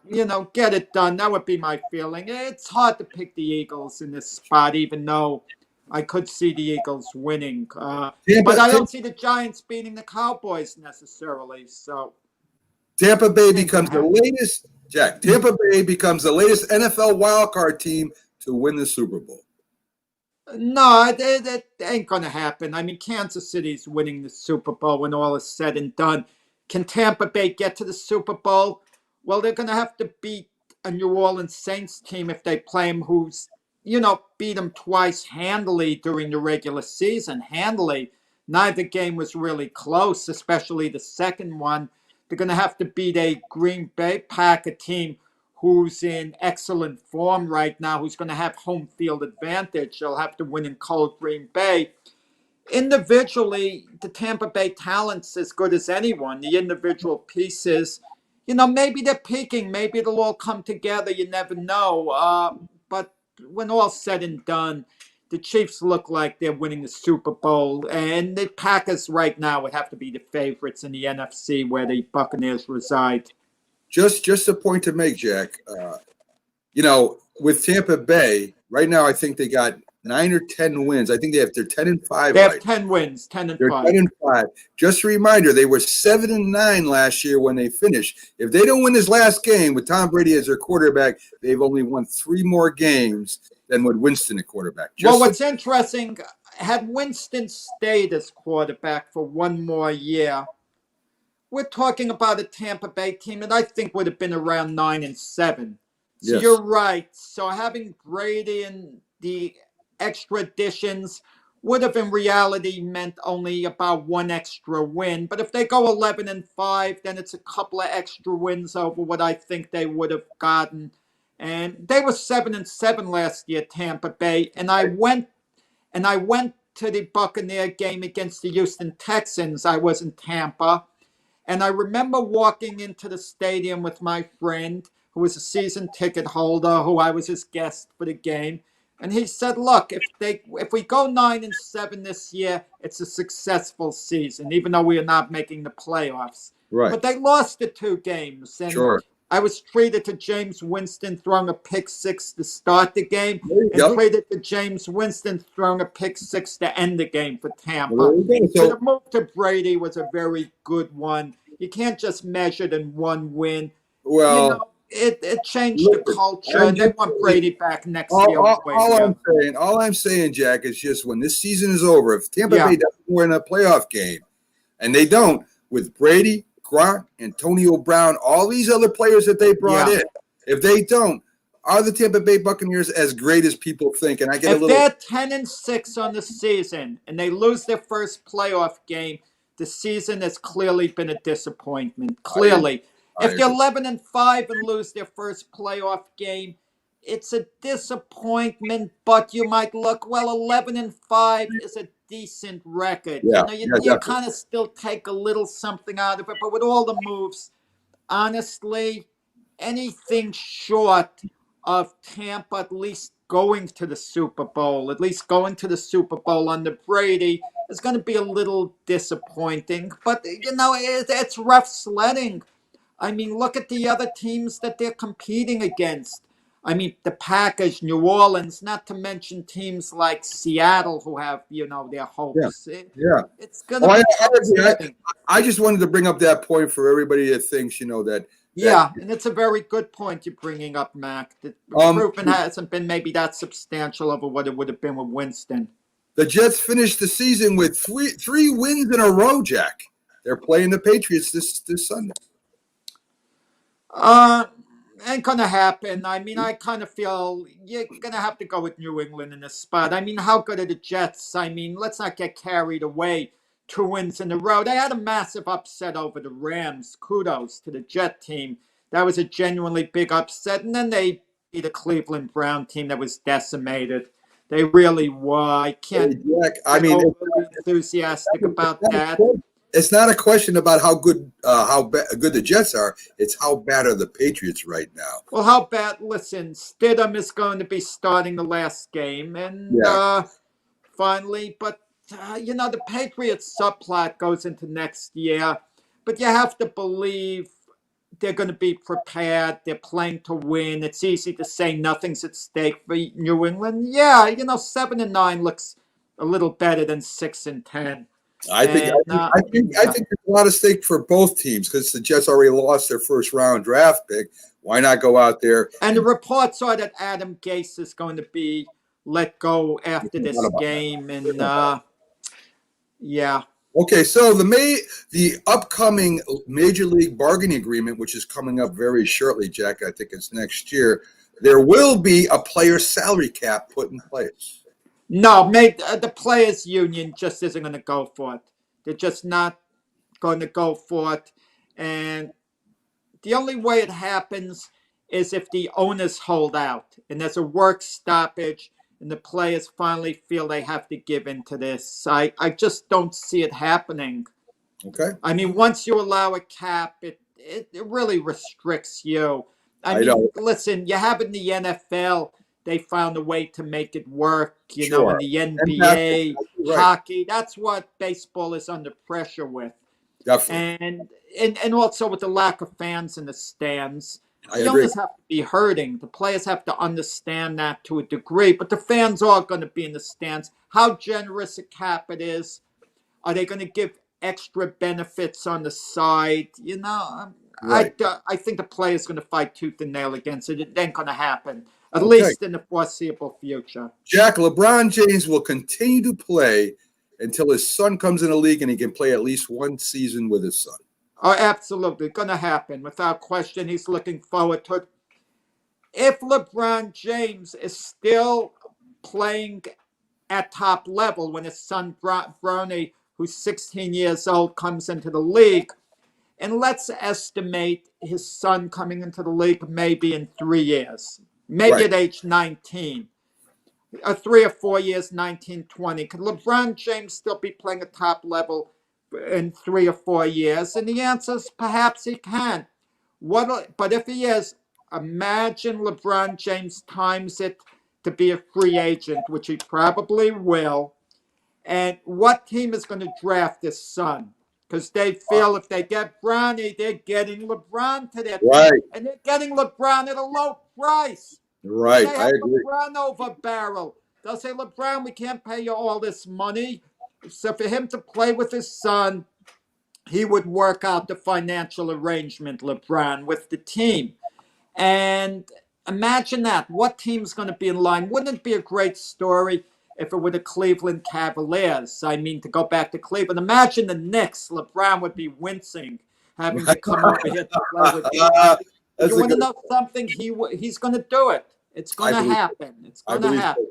get it done. That would be my feeling. It's hard to pick the Eagles in this spot, even though I could see the Eagles winning. But I don't see the Giants beating the Cowboys necessarily. So
Tampa Bay becomes the latest NFL wildcard team to win the Super Bowl.
No, that ain't going to happen. I mean, Kansas City's winning the Super Bowl when all is said and done. Can Tampa Bay get to the Super Bowl? Well, they're going to have to beat a New Orleans Saints team if they play them, who's, beat them twice handily during the regular season. Handily. Neither game was really close, especially the second one. They're going to have to beat a Green Bay Packer team who's in excellent form right now, who's going to have home field advantage. They'll have to win in cold Green Bay. Individually, the Tampa Bay talent's as good as anyone. The individual pieces, maybe they're peaking. Maybe it'll all come together. You never know. But when all's said and done, the Chiefs look like they're winning the Super Bowl. And the Packers right now would have to be the favorites in the NFC where the Buccaneers reside.
Just a point to make, Jack. With Tampa Bay, right now I think they got 9 or 10 wins. I think they're 10-5.
They have 10 wins, 10-5.
They're 10-5. Just a reminder, they were 7-9 last year when they finished. If they don't win this last game with Tom Brady as their quarterback, they've only won 3 more games than with Winston at quarterback.
What's interesting, had Winston stayed as quarterback for 1 more year, we're talking about a Tampa Bay team that I think would have been around 9-7. So yes. You're right. So having Brady and the extra additions would have in reality meant only about 1 extra win. But if they go 11-5, then it's a couple of extra wins over what I think they would have gotten. And they were 7-7 last year, Tampa Bay. And I went to the Buccaneer game against the Houston Texans. I was in Tampa. And I remember walking into the stadium with my friend, who was a season ticket holder, who I was his guest for the game. And he said, "Look, if we go 9-7 this year, it's a successful season, even though we are not making the playoffs."
Right.
But they lost the 2 games, and
Sure.
I was treated to James Winston throwing a pick 6 to start the game,
There you
and
go.
treated to James Winston throwing a pick 6 to end the game for Tampa.
Well, there you go.
So
So,
the move to Brady was a very good one. You can't just measure it in one win.
well,
It changed the
listen,
culture,
I'm
and they
just
want
saying-
Brady back next year.
all I'm saying, Jack, is just when this season is over, if Tampa
Yeah.
Bay doesn't win a playoff game, and they don't, with Brady, Gronk, Antonio Brown, all these other players that they brought
Yeah.
in, if they don't, are the Tampa Bay Buccaneers as great as people think? And I get a
If
little.
they're 10-6 on the season and they lose their first playoff game, the season has clearly been a disappointment. Clearly.
I
If they're
agree.
11-5 and lose their first playoff game, it's a disappointment, but you might look, well, 11-5 is a decent record.
Yeah,
You
definitely.
kind of still take a little something out of it, but with all the moves, honestly, anything short of Tampa at least going to the Super Bowl, under Brady, is going to be a little disappointing. But, it's rough sledding. I mean, look at the other teams that they're competing against. I mean, the Packers, New Orleans, not to mention teams like Seattle who have, their hopes.
Yeah.
It's going to
Oh,
be
I agree.
upsetting.
I just wanted to bring up that point for everybody that thinks, that.
Yeah, and it's a very good point you're bringing up, Mac. The improvement hasn't been maybe that substantial over what it would have been with Winston.
The Jets finished the season with three wins in a row, Jack. They're playing the Patriots this Sunday.
Ain't gonna happen. I mean, I kind of feel you're gonna have to go with New England in this spot. I mean, how good are the Jets? I mean, let's not get carried away. 2 wins in a row. They had a massive upset over the Rams. Kudos to the Jet team. That was a genuinely big upset. And then they beat a Cleveland Brown team that was decimated. They really were. I can't
Jack,
get overly enthusiastic about that.
It's not a question about how good the Jets are. It's how bad are the Patriots right now.
Well, how bad? Listen, Stidham is going to be starting the last game, and finally, but the Patriots subplot goes into next year. But you have to believe they're going to be prepared. They're playing to win. It's easy to say nothing's at stake for New England. Yeah, 7-9 looks a little better than 6-10.
I think there's a lot of stake for both teams because the Jets already lost their first round draft pick. Why not go out there?
And the reports are that Adam Gase is going to be let go after this game, and yeah.
Okay, so the upcoming Major League Bargaining Agreement, which is coming up very shortly, Jack, I think it's next year, there will be a player salary cap put in place.
No, the players' union just isn't going to go for it. They're just not going to go for it. And the only way it happens is if the owners hold out and there's a work stoppage and the players finally feel they have to give in to this. I just don't see it happening.
Okay.
I mean, once you allow a cap, it really restricts you. I mean,
know.
Listen, you have in the NFL, they found a way to make it work, in
Sure.
the NBA, hockey. That's what baseball is under pressure with.
Definitely.
And also with the lack of fans in the stands.
I
The
agree.
owners have to be hurting. The players have to understand that to a degree, but the fans are going to be in the stands. How generous a cap it is. Are they going to give extra benefits on the side?
Right.
I think the players going to fight tooth and nail against it. It ain't going to happen, at least in the foreseeable future.
Jack, LeBron James will continue to play until his son comes in the league and he can play at least one season with his son.
Oh, absolutely. Going to happen. Without question, he's looking forward to it. If LeBron James is still playing at top level when his son, Bronny, who's 16 years old, comes into the league, and let's estimate his son coming into the league maybe in 3 years, maybe at age 19, 3 or 4 years, 19, 20. Could LeBron James still be playing at top level? in 3 or 4 years? And the answer is perhaps he can. But if he is, imagine LeBron James times it to be a free agent, which he probably will. And what team is going to draft his son? Because they feel if they get Bronny, they're getting LeBron to their team.
Right.
And they're getting LeBron at a low price.
Right.
They
I
have
agree.
LeBron over barrel. They'll say, LeBron, we can't pay you all this money. So for him to play with his son, he would work out the financial arrangement, LeBron, with the team. And imagine that. What team's going to be in line? Wouldn't it be a great story if it were the Cleveland Cavaliers? I mean, to go back to Cleveland. Imagine the Knicks. LeBron would be wincing having to come over here to play with you. You want to know something? He's going to do it. It's going to happen. It's going to happen.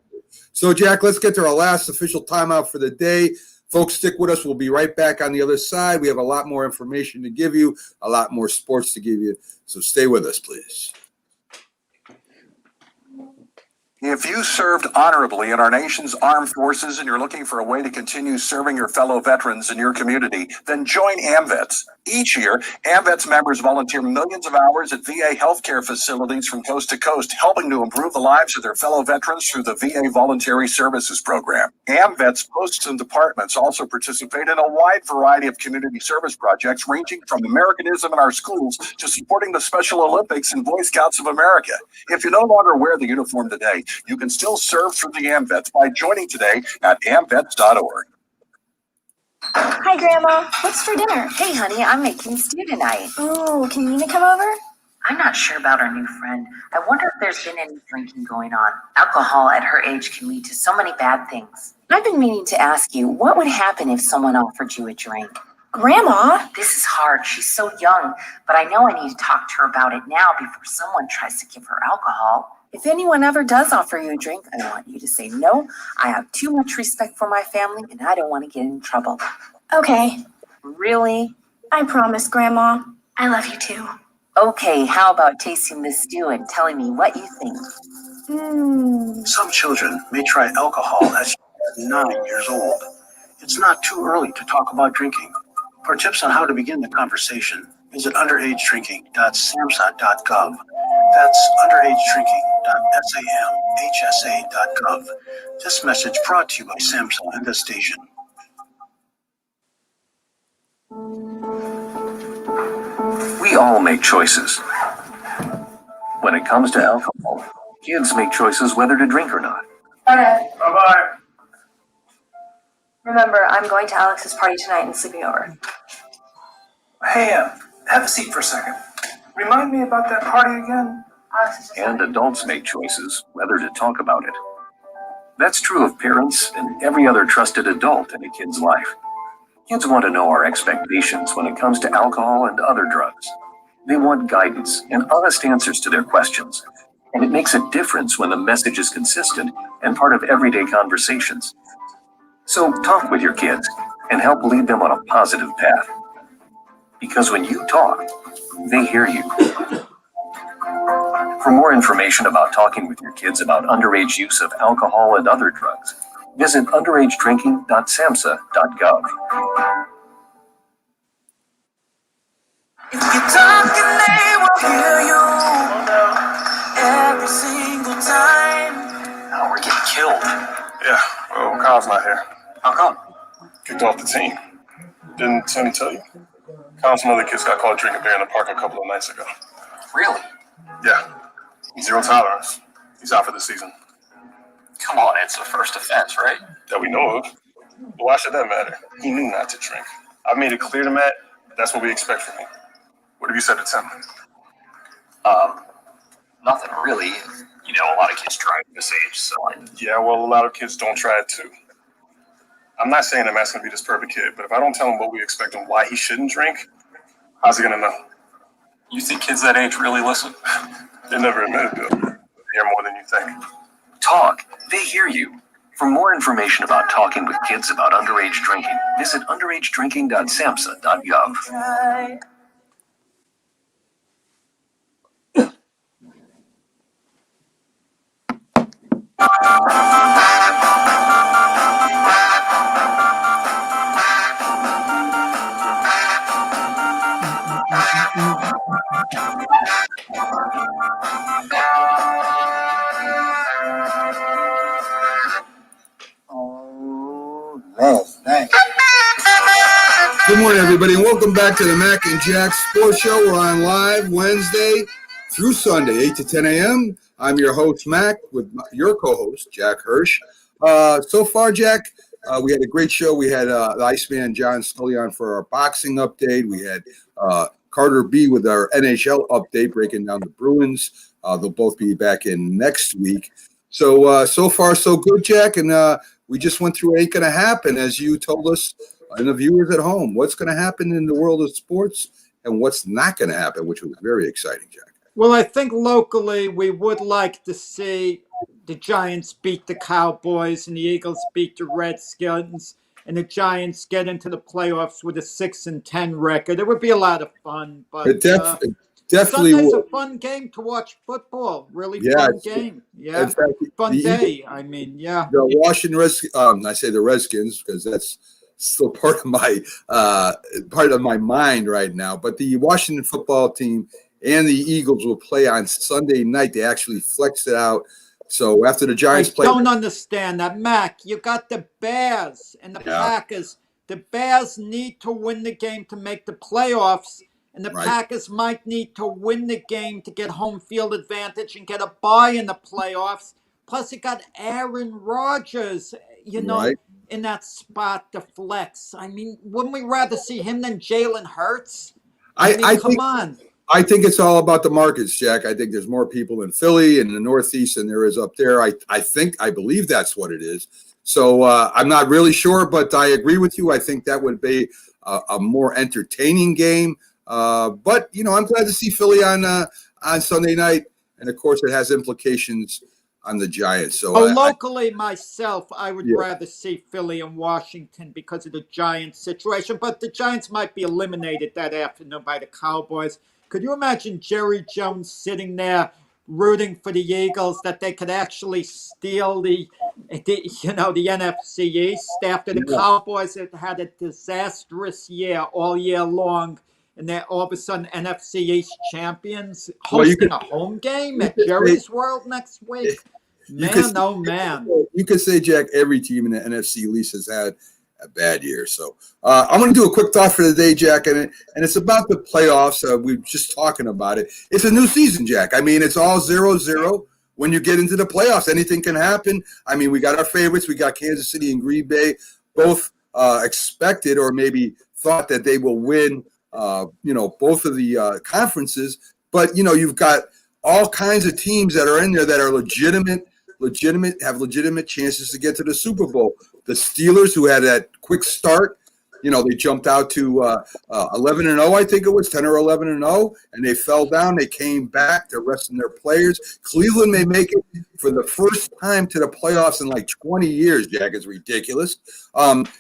So, Jack, let's get to our last official timeout for the day. Folks, stick with us. We'll be right back on the other side. We have a lot more information to give you, a lot more sports to give you. So stay with us, please.
If you served honorably in our nation's armed forces and you're looking for a way to continue serving your fellow veterans in your community, then join AMVETS. Each year, AMVETS members volunteer millions of hours at VA healthcare facilities from coast to coast, helping to improve the lives of their fellow veterans through the VA Voluntary Services Program. AMVETS posts and departments also participate in a wide variety of community service projects, ranging from Americanism in our schools to supporting the Special Olympics and Boy Scouts of America. If you no longer wear the uniform today, you can still serve through the AMVETS by joining today at amvets.org.
Hi, Grandma. What's for dinner?
Hey, honey, I'm making stew tonight.
Oh, can Nina come over?
I'm not sure about our new friend. I wonder if there's been any drinking going on. Alcohol at her age can lead to so many bad things.
I've been meaning to ask you, what would happen if someone offered you a drink?
Grandma?
This is hard. She's so young, but I know I need to talk to her about it now before someone tries to give her alcohol.
If anyone ever does offer you a drink, I want you to say no. I have too much respect for my family and I don't want to get in trouble.
Okay.
Really?
I promise, Grandma. I love you too.
Okay, how about tasting this stew and telling me what you think?
Some children may try alcohol as young as 9 years old. It's not too early to talk about drinking. For tips on how to begin the conversation, visit underagedrinking.samhsa.gov. That's underagedrinking.samhsa.gov. This message brought to you by SAMHSA and this station.
We all make choices. When it comes to alcohol, kids make choices whether to drink or not.
Bye-bye.
Remember, I'm going to Alex's party tonight and sleeping over.
Hey, have a seat for a second. Remind me about that party again.
And adults make choices whether to talk about it. That's true of parents and every other trusted adult in a kid's life. Kids want to know our expectations when it comes to alcohol and other drugs. They want guidance and honest answers to their questions. And it makes a difference when the message is consistent and part of everyday conversations. So talk with your kids and help lead them on a positive path. Because when you talk, they hear you. For more information about talking with your kids about underage use of alcohol and other drugs, visit underagedrinking.samhsa.gov.
If you talk and they will hear you every single time.
Oh, we're getting killed.
Yeah, well, Kyle's not here.
How come?
Kicked off the team. Didn't Sonny tell you? Kyle and some other kids got caught drinking beer in the park a couple of nights ago.
Really?
Yeah. 0 tolerance. He's out for the season.
Come on, it's a first offense, right?
That we know of. But why should that matter? He knew not to drink. I made it clear to Matt, that's what we expect from him. What have you said to Tim?
Nothing really. You know, a lot of kids try at this age, so
Yeah, well, a lot of kids don't try it too. I'm not saying that Matt's going to be this perfect kid, but if I don't tell him what we expect and why he shouldn't drink, how's he going to know?
You think kids that age really listen?
They never admitted to it. They hear more than you think.
Talk. They hear you. For more information about talking with kids about underage drinking, visit underagedrinking.samhsa.gov.
Try.
Good morning, everybody, and welcome back to the Mac and Jack Sports Show. We're on live Wednesday through Sunday, 8 to 10 a.m. I'm your host, Mac, with your co-host, Jack Hirsch. So far, Jack, we had a great show. We had the Iceman John Scully on for our boxing update. We had Carter B with our NHL update, breaking down the Bruins. They'll both be back in next week. So far, so good, Jack, and we just went through Ain't Gonna Happen, as you told us, and the viewers at home, what's going to happen in the world of sports and what's not going to happen, which was very exciting, Jack.
Well, I think locally we would like to see the Giants beat the Cowboys and the Eagles beat the Redskins and the Giants get into the playoffs with a 6-10 record. It would be a lot of fun, but
It definitely
Sunday's
would.
a fun game to watch football. Really
Yeah,
fun game. Yeah,
in fact,
fun
the
day. I mean, yeah.
The Washington Redskins, I say the Redskins because that's still part of my mind right now. But the Washington football team and the Eagles will play on Sunday night. They actually flexed it out. So after the Giants play,
I don't understand that, Mac. You got the Bears and the Packers. The Bears need to win the game to make the playoffs, and the Packers might need to win the game to get home field advantage and get a bye in the playoffs. Plus, you got Aaron Rodgers, in that spot to flex. I mean, wouldn't we rather see him than Jalen Hurts? Come on.
I think it's all about the markets, Jack. I think there's more people in Philly and the Northeast than there is up there. I believe that's what it is. So I'm not really sure, but I agree with you. I think that would be a more entertaining game. But I'm glad to see Philly on Sunday night, and of course, it has implications on the Giants. So
locally, myself, I would rather see Philly and Washington because of the Giants situation. But the Giants might be eliminated that afternoon by the Cowboys. Could you imagine Jerry Jones sitting there rooting for the Eagles, that they could actually steal the NFC East after the Cowboys had had a disastrous year all year long, and they're all of a sudden NFC East champions hosting a home game at Jerry's World next week? Man.
You could say, Jack, every team in the NFC East has had a bad year. So I'm going to do a quick thought for the day, Jack, and it's about the playoffs. We were just talking about it. It's a new season, Jack. I mean, it's all 0-0. When you get into the playoffs, anything can happen. I mean, we got our favorites. We got Kansas City and Green Bay, both expected or maybe thought that they will win, both of the conferences. But, you've got all kinds of teams that are in there that are legitimate, have legitimate chances to get to the Super Bowl. The Steelers, who had that quick start, they jumped out to 11-0, I think it was 10 or 11-0, and they fell down. They came back. They're resting their players. Cleveland may make it for the first time to the playoffs in like 20 years, Jack. It's ridiculous.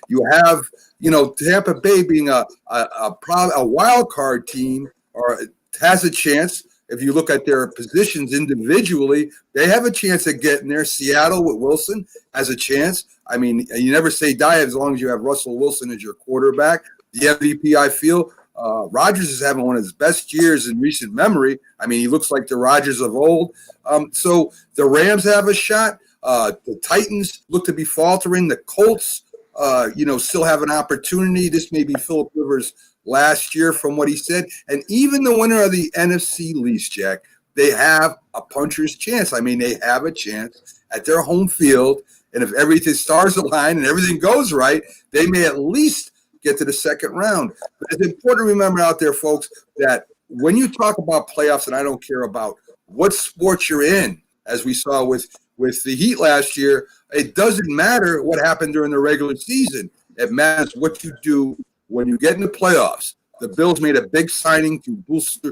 You have, Tampa Bay being a wild card team or has a chance. If you look at their positions individually, they have a chance of getting there. Seattle with Wilson has a chance. I mean, you never say die as long as you have Russell Wilson as your quarterback. The MVP, I feel, Rodgers is having one of his best years in recent memory. I mean, he looks like the Rodgers of old. So the Rams have a shot. The Titans look to be faltering. The Colts, still have an opportunity. This may be Philip Rivers' last year from what he said. And even the winner of the NFC East, Jack, they have a puncher's chance. I mean, they have a chance at their home field. And if everything stars align and everything goes right, they may at least get to the second round. But it's important to remember out there, folks, that when you talk about playoffs, and I don't care about what sport you're in, as we saw with the Heat last year, it doesn't matter what happened during the regular season. It matters what you do when you get in the playoffs. The Bills made a big signing to boost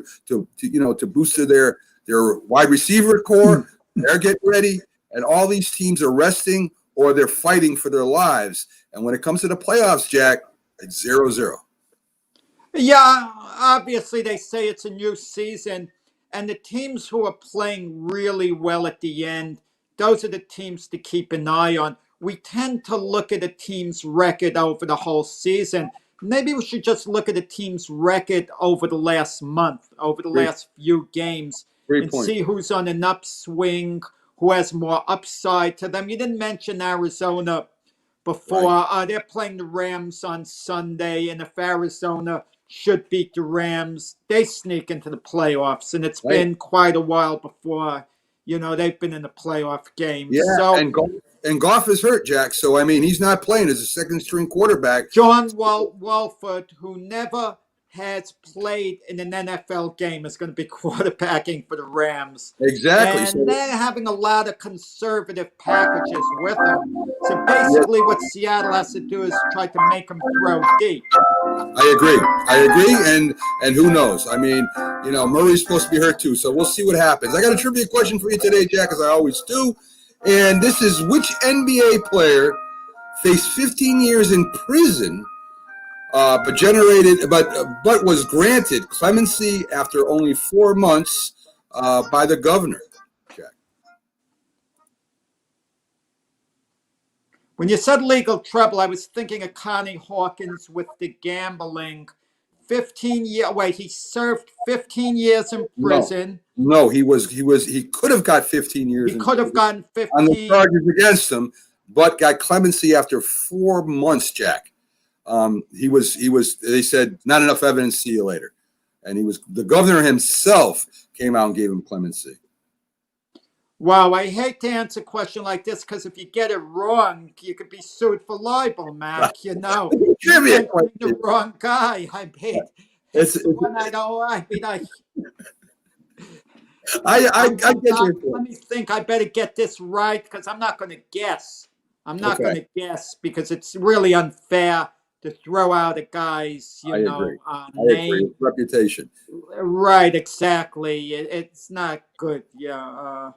their wide receiver core. They're getting ready, and all these teams are resting or they're fighting for their lives. And when it comes to the playoffs, Jack, it's 0-0.
Yeah, obviously they say it's a new season, and the teams who are playing really well at the end, those are the teams to keep an eye on. We tend to look at a team's record over the whole season, maybe we should just look at the team's record over the last month, over the last few games, and see who's on an upswing, who has more upside to them. You didn't mention Arizona before. They're playing the Rams on Sunday, and if Arizona should beat the Rams, they sneak into the playoffs, and it's been quite a while before, they've been in the playoff game.
Yeah,
so,
and Goff is hurt, Jack. So, I mean, he's not playing as a second-string quarterback.
John Wolford, who never has played in an NFL game, is going to be quarterbacking for the Rams.
Exactly.
And they're having a lot of conservative packages with him. So basically what Seattle has to do is try to make him throw deep.
I agree. And who knows? I mean, Murray's supposed to be hurt too. So we'll see what happens. I got a trivia question for you today, Jack, as I always do. And this is, which NBA player faced 15 years in prison but was granted clemency after only 4 months by the governor? Jack.
When you said legal trouble, I was thinking of Connie Hawkins with the gambling. 15 years. Wait, he served 15 years in prison.
No, he could have got 15 years.
He could have gotten 15
on the charges against him, but got clemency after 4 months, Jack. They said, not enough evidence, see you later. And the governor himself came out and gave him clemency.
Wow, I hate to answer a question like this because if you get it wrong, you could be sued for libel, Mac.
Trivia
question. The wrong guy. I mean, it's one I don't. I mean,
I get your point.
Let me think. I better get this right because I'm not going to guess. I'm not going to guess because it's really unfair to throw out a guy's, name.
Reputation.
Right, exactly. It's not good. Yeah.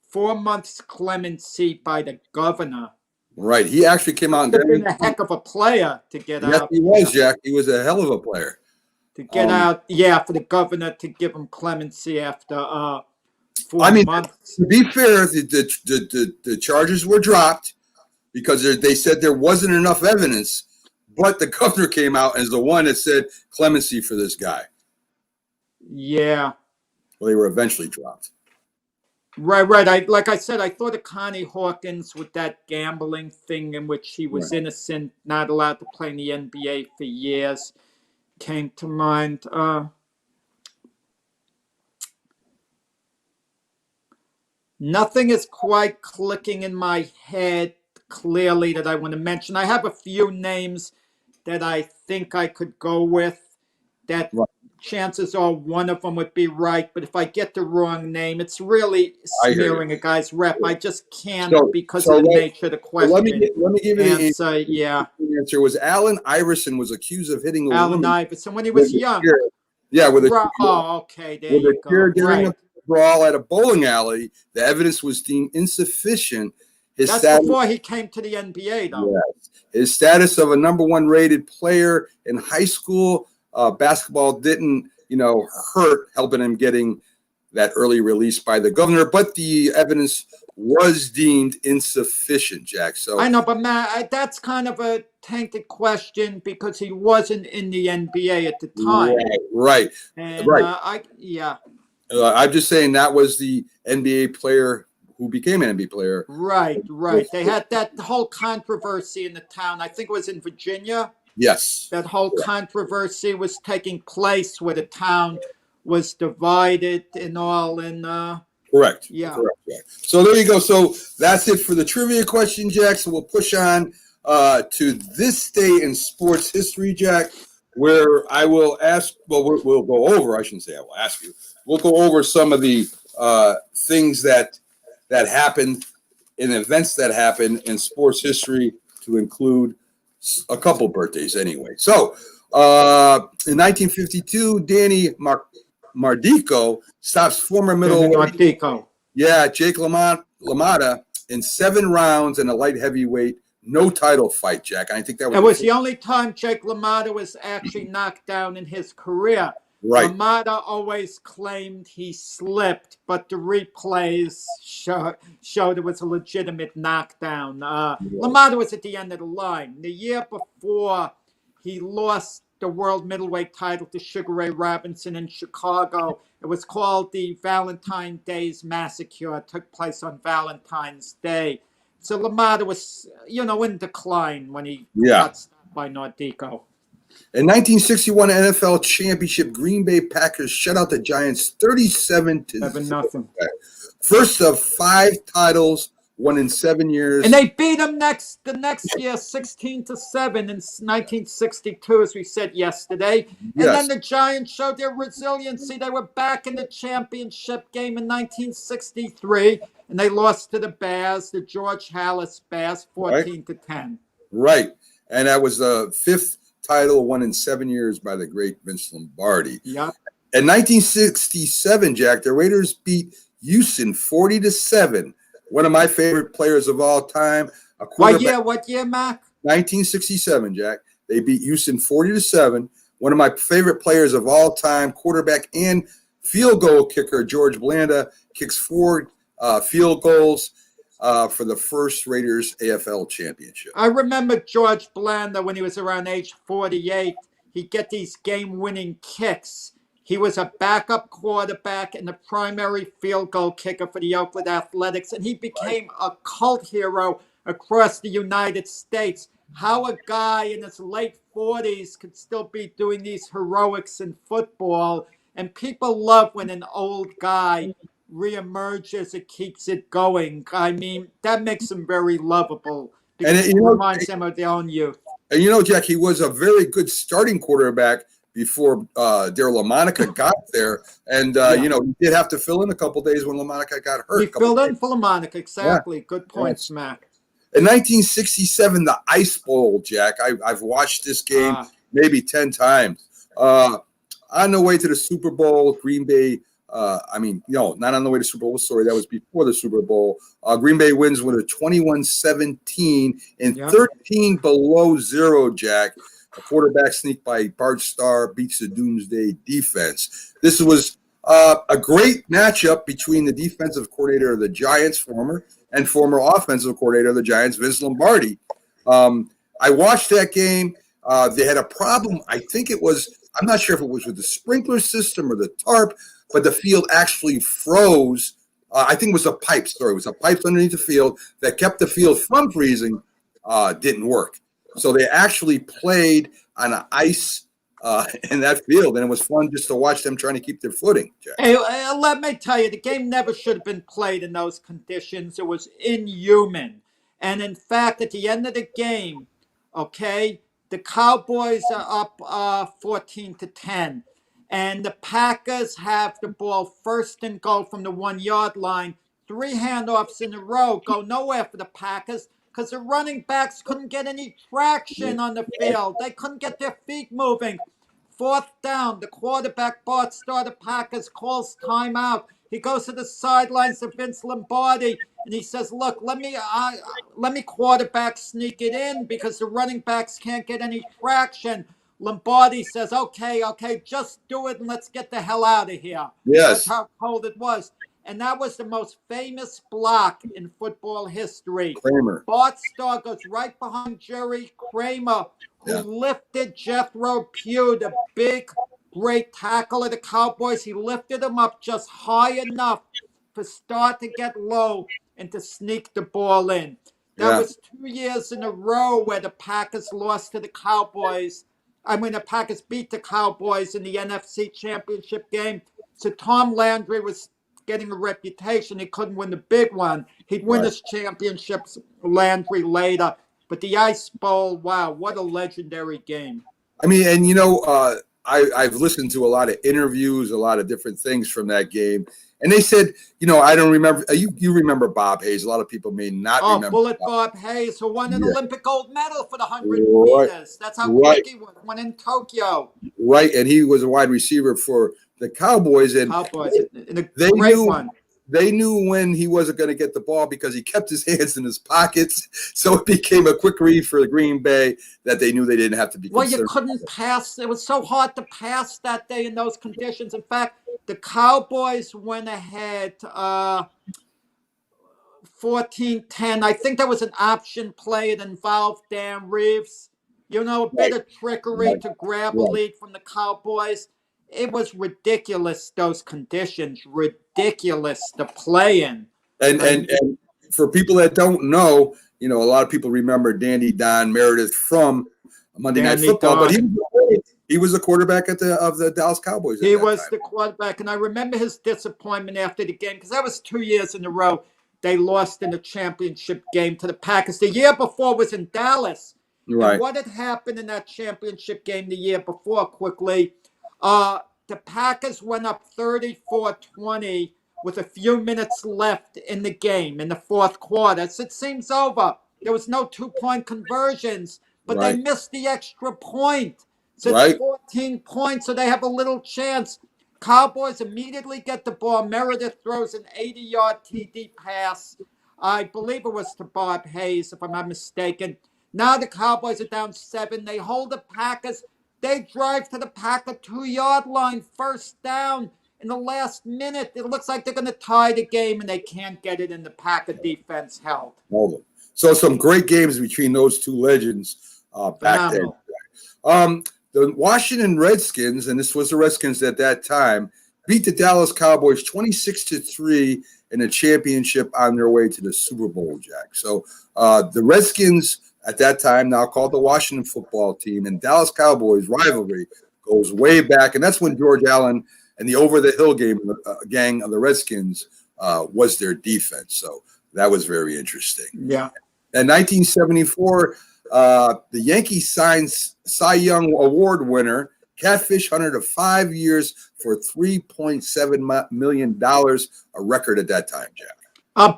4 months clemency by the governor.
Right. He actually came out and
been a heck of a player to get out.
Yes, he was, Jack. He was a hell of a player.
To get out, for the governor to give him clemency after 4 months.
To be fair, the charges were dropped because they said there wasn't enough evidence, but the governor came out as the one that said clemency for this guy.
Yeah.
Well, they were eventually dropped.
Right. Like I said, I thought of Connie Hawkins with that gambling thing in which he was innocent, not allowed to play in the NBA for years, came to mind. Nothing is quite clicking in my head clearly that I want to mention. I have a few names that I think I could go with that chances are one of them would be right, but if I get the wrong name, it's really smearing a guy's rep. I just can't because of the nature of the question.
Let me give you the
answer.
The answer was Allen Iverson was accused of hitting a
Allen Iverson when he was young.
With
okay, there you go.
During a brawl at a bowling alley, the evidence was deemed insufficient.
That's before he came to the NBA, though.
Yes. His status of a number 1 rated player in high school basketball didn't, hurt helping him getting that early release by the governor, but the evidence was deemed insufficient, Jack. So
I know, but Matt, that's kind of a tainted question because he wasn't in the NBA at the time.
Right.
And,
I'm just saying that was the NBA player who became an NBA player.
Right. They had that whole controversy in the town. I think it was in Virginia.
Yes.
That whole controversy was taking place where the town was divided and all. And
correct.
Yeah.
Correct, Jack. So there you go. So that's it for the trivia question, Jack. So we'll push on to this day in sports history, Jack, where I will ask. Well, we'll go over. I shouldn't say I will ask you. We'll go over some of the things that happened in events that happened in sports history, to include a couple birthdays anyway. So in 1952, Danny Mardico stops former middleweight Jake LaMotta in 7 rounds in a light heavyweight no title fight, Jack. And I think that was
the only time Jake LaMotta was actually knocked down in his career.
Right.
LaMotta always claimed he slipped, but the replays showed it was a legitimate knockdown. LaMotta was at the end of the line. The year before, he lost the world middleweight title to Sugar Ray Robinson in Chicago. It was called the Valentine's Day's Massacre. It took place on Valentine's Day. So LaMotta was, in decline when he got stopped by Nordico.
In 1961 NFL Championship, Green Bay Packers shut out the Giants 37-0. First of 5 titles won in 7 years.
And they beat them the next year 16-7 in 1962, as we said yesterday. And then the Giants showed their resiliency. They were back in the championship game in 1963, and they lost to the Bears, the George Halas Bears, 14-10.
Right. And that was the 5th title won in 7 years by the great Vince Lombardi.
Yep.
In 1967, Jack, the Raiders beat Houston 40-7. One of my favorite players of all time.
What year, Mac?
1967, Jack. They beat Houston 40-7. One of my favorite players of all time, quarterback and field goal kicker, George Blanda, kicks 4 field goals for the first Raiders AFL championship.
I remember George Blanda when he was around age 48. He'd get these game-winning kicks. He was a backup quarterback and the primary field goal kicker for the Oakland Athletics, and he became a cult hero across the United States. How a guy in his late 40s could still be doing these heroics in football, and people love when an old guy reemerges and keeps it going. I mean, that makes him very lovable because it reminds him of their own youth.
And Jack, he was a very good starting quarterback before Darryl LaMonica got there. And, he did have to fill in a couple days when LaMonica got hurt.
He filled in for LaMonica, exactly. Yeah. Good points, Mac.
In 1967, the Ice Bowl, Jack, I've watched this game maybe 10 times. On the way to the Super Bowl, Green Bay, not on the way to Super Bowl, sorry, that was before the Super Bowl. Green Bay wins with a 21-17 and 13 below zero, Jack. A quarterback sneak by Bart Starr beats the Doomsday defense. This was a great matchup between the defensive coordinator of the Giants, former offensive coordinator of the Giants, Vince Lombardi. I watched that game. They had a problem. I think I'm not sure if it was with the sprinkler system or the tarp, but the field actually froze. I think it was a pipe. Sorry, it was a pipe underneath the field that kept the field from freezing. Didn't work. So they actually played on ice in that field, and it was fun just to watch them trying to keep their footing. Jack.
Hey, let me tell you, the game never should have been played in those conditions. It was inhuman. And in fact, at the end of the game, the Cowboys are up 14-10. And the Packers have the ball 1st and goal from the 1-yard line. 3 handoffs in a row go nowhere for the Packers because the running backs couldn't get any traction on the field. They couldn't get their feet moving. 4th down, the quarterback, Bart Starr, the Packers, calls timeout. He goes to the sidelines to Vince Lombardi, and he says, look, let me quarterback sneak it in because the running backs can't get any traction. Lombardi says, okay, just do it and let's get the hell out of here.
Yes.
That's how cold it was. And that was the most famous block in football history.
Kramer.
Bart Starr goes right behind Jerry Kramer, who lifted Jethro Pugh, the big, great tackle of the Cowboys. He lifted him up just high enough for Starr to get low and to sneak the ball in. That was 2 years in a row where the Packers lost to the Cowboys. The Packers beat the Cowboys in the NFC Championship game. So Tom Landry was getting a reputation. He couldn't win the big one. He'd win his championships, Landry, later. But the Ice Bowl, wow, what a legendary game.
I mean, and I've listened to a lot of interviews, a lot of different things from that game. And they said, I don't remember. You remember Bob Hayes. A lot of people may not remember.
Bullet Bob Hayes, who won an Olympic gold medal for the 100 meters. That's how quick he won in Tokyo.
Right, and he was a wide receiver for the Cowboys. And
Cowboys, in a great one.
they knew when he wasn't going to get the ball because he kept his hands in his pockets. So it became a quick read for the Green Bay that they knew they didn't have to be
Well,
concerned.
you couldn't pass. It was so hard to pass that day in those conditions. In fact, the Cowboys went ahead 14-10. I think there was an option play that involved Dan Reeves. You know, a bit of trickery to grab a lead from the Cowboys. It was ridiculous, those conditions. Ridiculous to play in.
And for people that don't know, you know, a lot of people remember Dandy Don Meredith from Monday Night Football, but he was the quarterback of the Dallas Cowboys.
He was the quarterback, and I remember his disappointment after the game because that was 2 years in a row they lost in the championship game to the Packers. The year before was in Dallas.
Right.
And what had happened in that championship game the year before, quickly, the Packers went up 34-20 with a few minutes left in the game in the fourth quarter. So it seems over. There was no 2-point conversions, but they missed the extra point. So it's 14 points, so they have a little chance. Cowboys immediately get the ball. Meredith throws an 80-yard TD pass. I believe it was to Bob Hayes, if I'm not mistaken. Now the Cowboys are down 7. They hold the Packers. They drive to the Packer 2-yard line, first down in the last minute. It looks like they're going to tie the game, and they can't get it, and the Packer defense held.
So some great games between those two legends back then. The Washington Redskins, and this was the Redskins at that time, beat the Dallas Cowboys 26-3 in a championship on their way to the Super Bowl, Jack. So the Redskins at that time, now called the Washington Football Team, and Dallas Cowboys rivalry goes way back. And that's when George Allen and the over-the-hill gang of the Redskins was their defense. So that was very interesting.
Yeah.
In 1974, the Yankees signed Cy Young Award winner Catfish Hunter to 5 years for $3.7 million, a record at that time, Jack.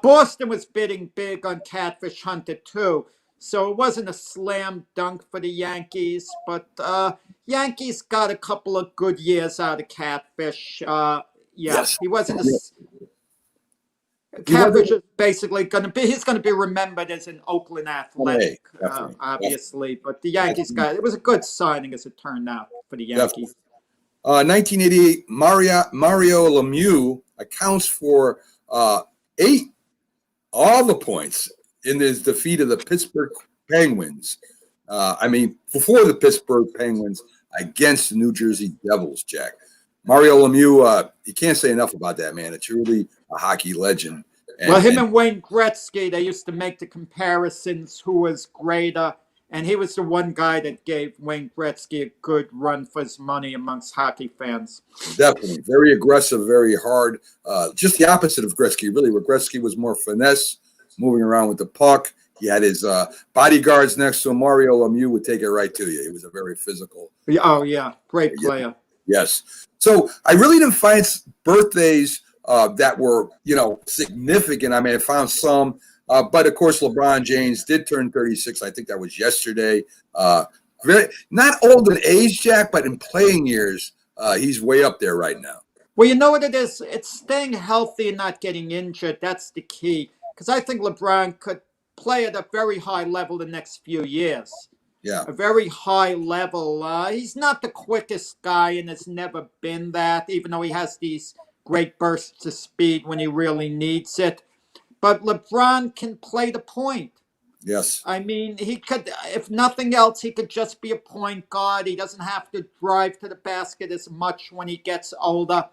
Boston was bidding big on Catfish Hunter, too. So it wasn't a slam dunk for the Yankees, but Yankees got a couple of good years out of Catfish.
Yes.
He wasn't Catfish is basically going to be, he's going to be remembered as an Oakland Athletic, obviously. But the Yankees it was a good signing as it turned out for the Yankees.
1988, Mario Lemieux accounts for 8 all the points in his defeat of the Pittsburgh Penguins. Before the Pittsburgh Penguins against the New Jersey Devils, Jack. Mario Lemieux, you can't say enough about that man. It's really a hockey legend.
Him and Wayne Gretzky, they used to make the comparisons who was greater, and he was the one guy that gave Wayne Gretzky a good run for his money amongst hockey fans.
Definitely. Very aggressive, very hard. Just the opposite of Gretzky, really, where Gretzky was more finesse, moving around with the puck. He had his bodyguards next to him. Mario Lemieux would take it right to you. He was a very physical.
Oh, yeah. Great player.
Yes. So I really didn't find birthdays that were, significant. I found some. But, of course, LeBron James did turn 36. I think that was yesterday. Not old in age, Jack, but in playing years, he's way up there right now.
Well, you know what it is? It's staying healthy and not getting injured. That's the key. Because I think LeBron could play at a very high level the next few years.
Yeah.
A very high level. He's not the quickest guy and has never been that, even though he has these great bursts of speed when he really needs it. But LeBron can play the point.
Yes.
He could, if nothing else, he could just be a point guard. He doesn't have to drive to the basket as much when he gets older.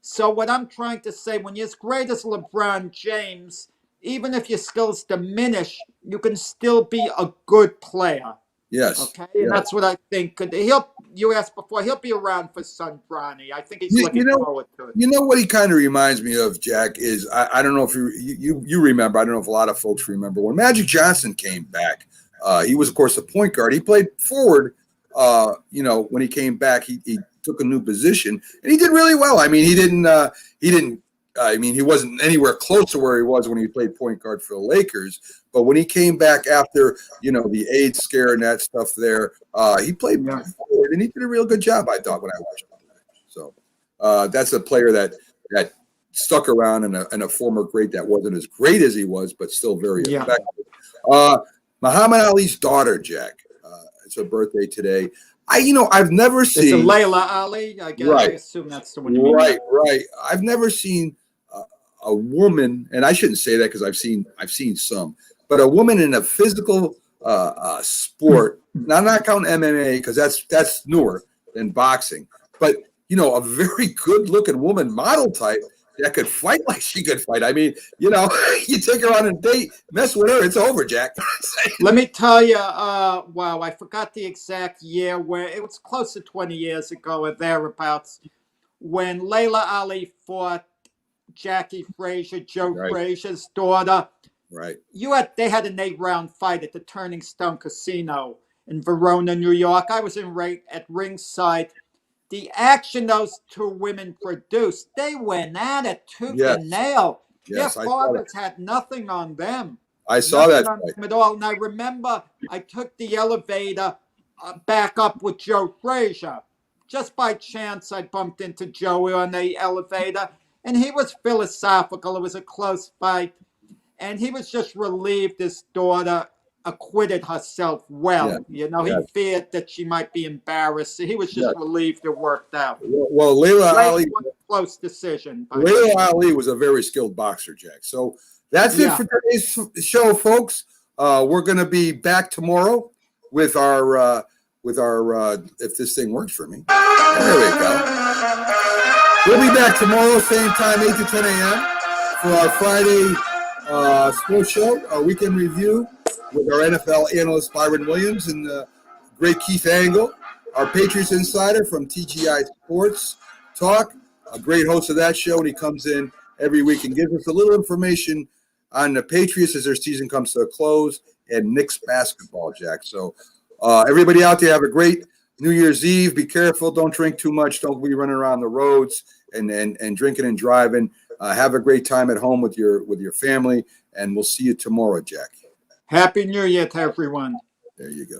So what I'm trying to say, when you're as great as LeBron James, even if your skills diminish, you can still be a good player.
Yes.
Okay, and that's what I think. You asked before, he'll be around for son Bronny. I think he's looking forward to it.
You know what he kind of reminds me of, Jack, is I don't know if you remember. I don't know if a lot of folks remember when Magic Johnson came back. He was, of course, a point guard. He played forward. When he came back, he took a new position and he did really well. He wasn't anywhere close to where he was when he played point guard for the Lakers. But when he came back after, the AIDS scare and that stuff there, he played forward and he did a real good job, I thought, when I watched him. So that's a player that stuck around and a former great that wasn't as great as he was, but still very
Yeah.
effective. Muhammad Ali's daughter, Jack. It's her birthday today. I've never
Is it
seen
Layla Ali? I guess I assume that's the one you mean.
Right. I've never seen a woman, and I shouldn't say that because I've seen some, but a woman in a physical sport. Now, I'm not counting MMA because that's newer than boxing, but a very good-looking woman, model type that could fight like she could fight. I mean, you take her on a date, mess with her, it's over, Jack.
Let me tell you, wow, I forgot the exact year where it was close to 20 years ago or thereabouts when Layla Ali fought Jackie Frazier, Joe Frazier's daughter.
Right.
They had an 8-round fight at the Turning Stone Casino in Verona, New York. I was at ringside. The action those two women produced, they went at it tooth and nail.
Yes,
Their fathers had nothing on them.
I saw that
on them at all. And I remember I took the elevator back up with Joe Frazier. Just by chance, I bumped into Joey on the elevator, and he was philosophical. It was a close fight, and he was just relieved his daughter acquitted herself well. He feared that she might be embarrassed. So he was just relieved it worked out.
Well, Layla Ali,
close decision.
Layla Ali was a very skilled boxer, Jack. So that's it for today's show, folks. We're going to be back tomorrow with our if this thing works for me. There we go. We'll be back tomorrow, same time, 8 to 10 a.m. for our Friday sports show, our weekend review with our NFL analyst Byron Williams and the great Keith Angle, our Patriots insider from TGI Sports Talk, a great host of that show, and he comes in every week and gives us a little information on the Patriots as their season comes to a close and Knicks basketball, Jack. So everybody out there, have a great New Year's Eve. Be careful. Don't drink too much. Don't be running around the roads and drinking and driving. Have a great time at home with your family, and we'll see you tomorrow, Jack.
Happy New Year to everyone.
There you go.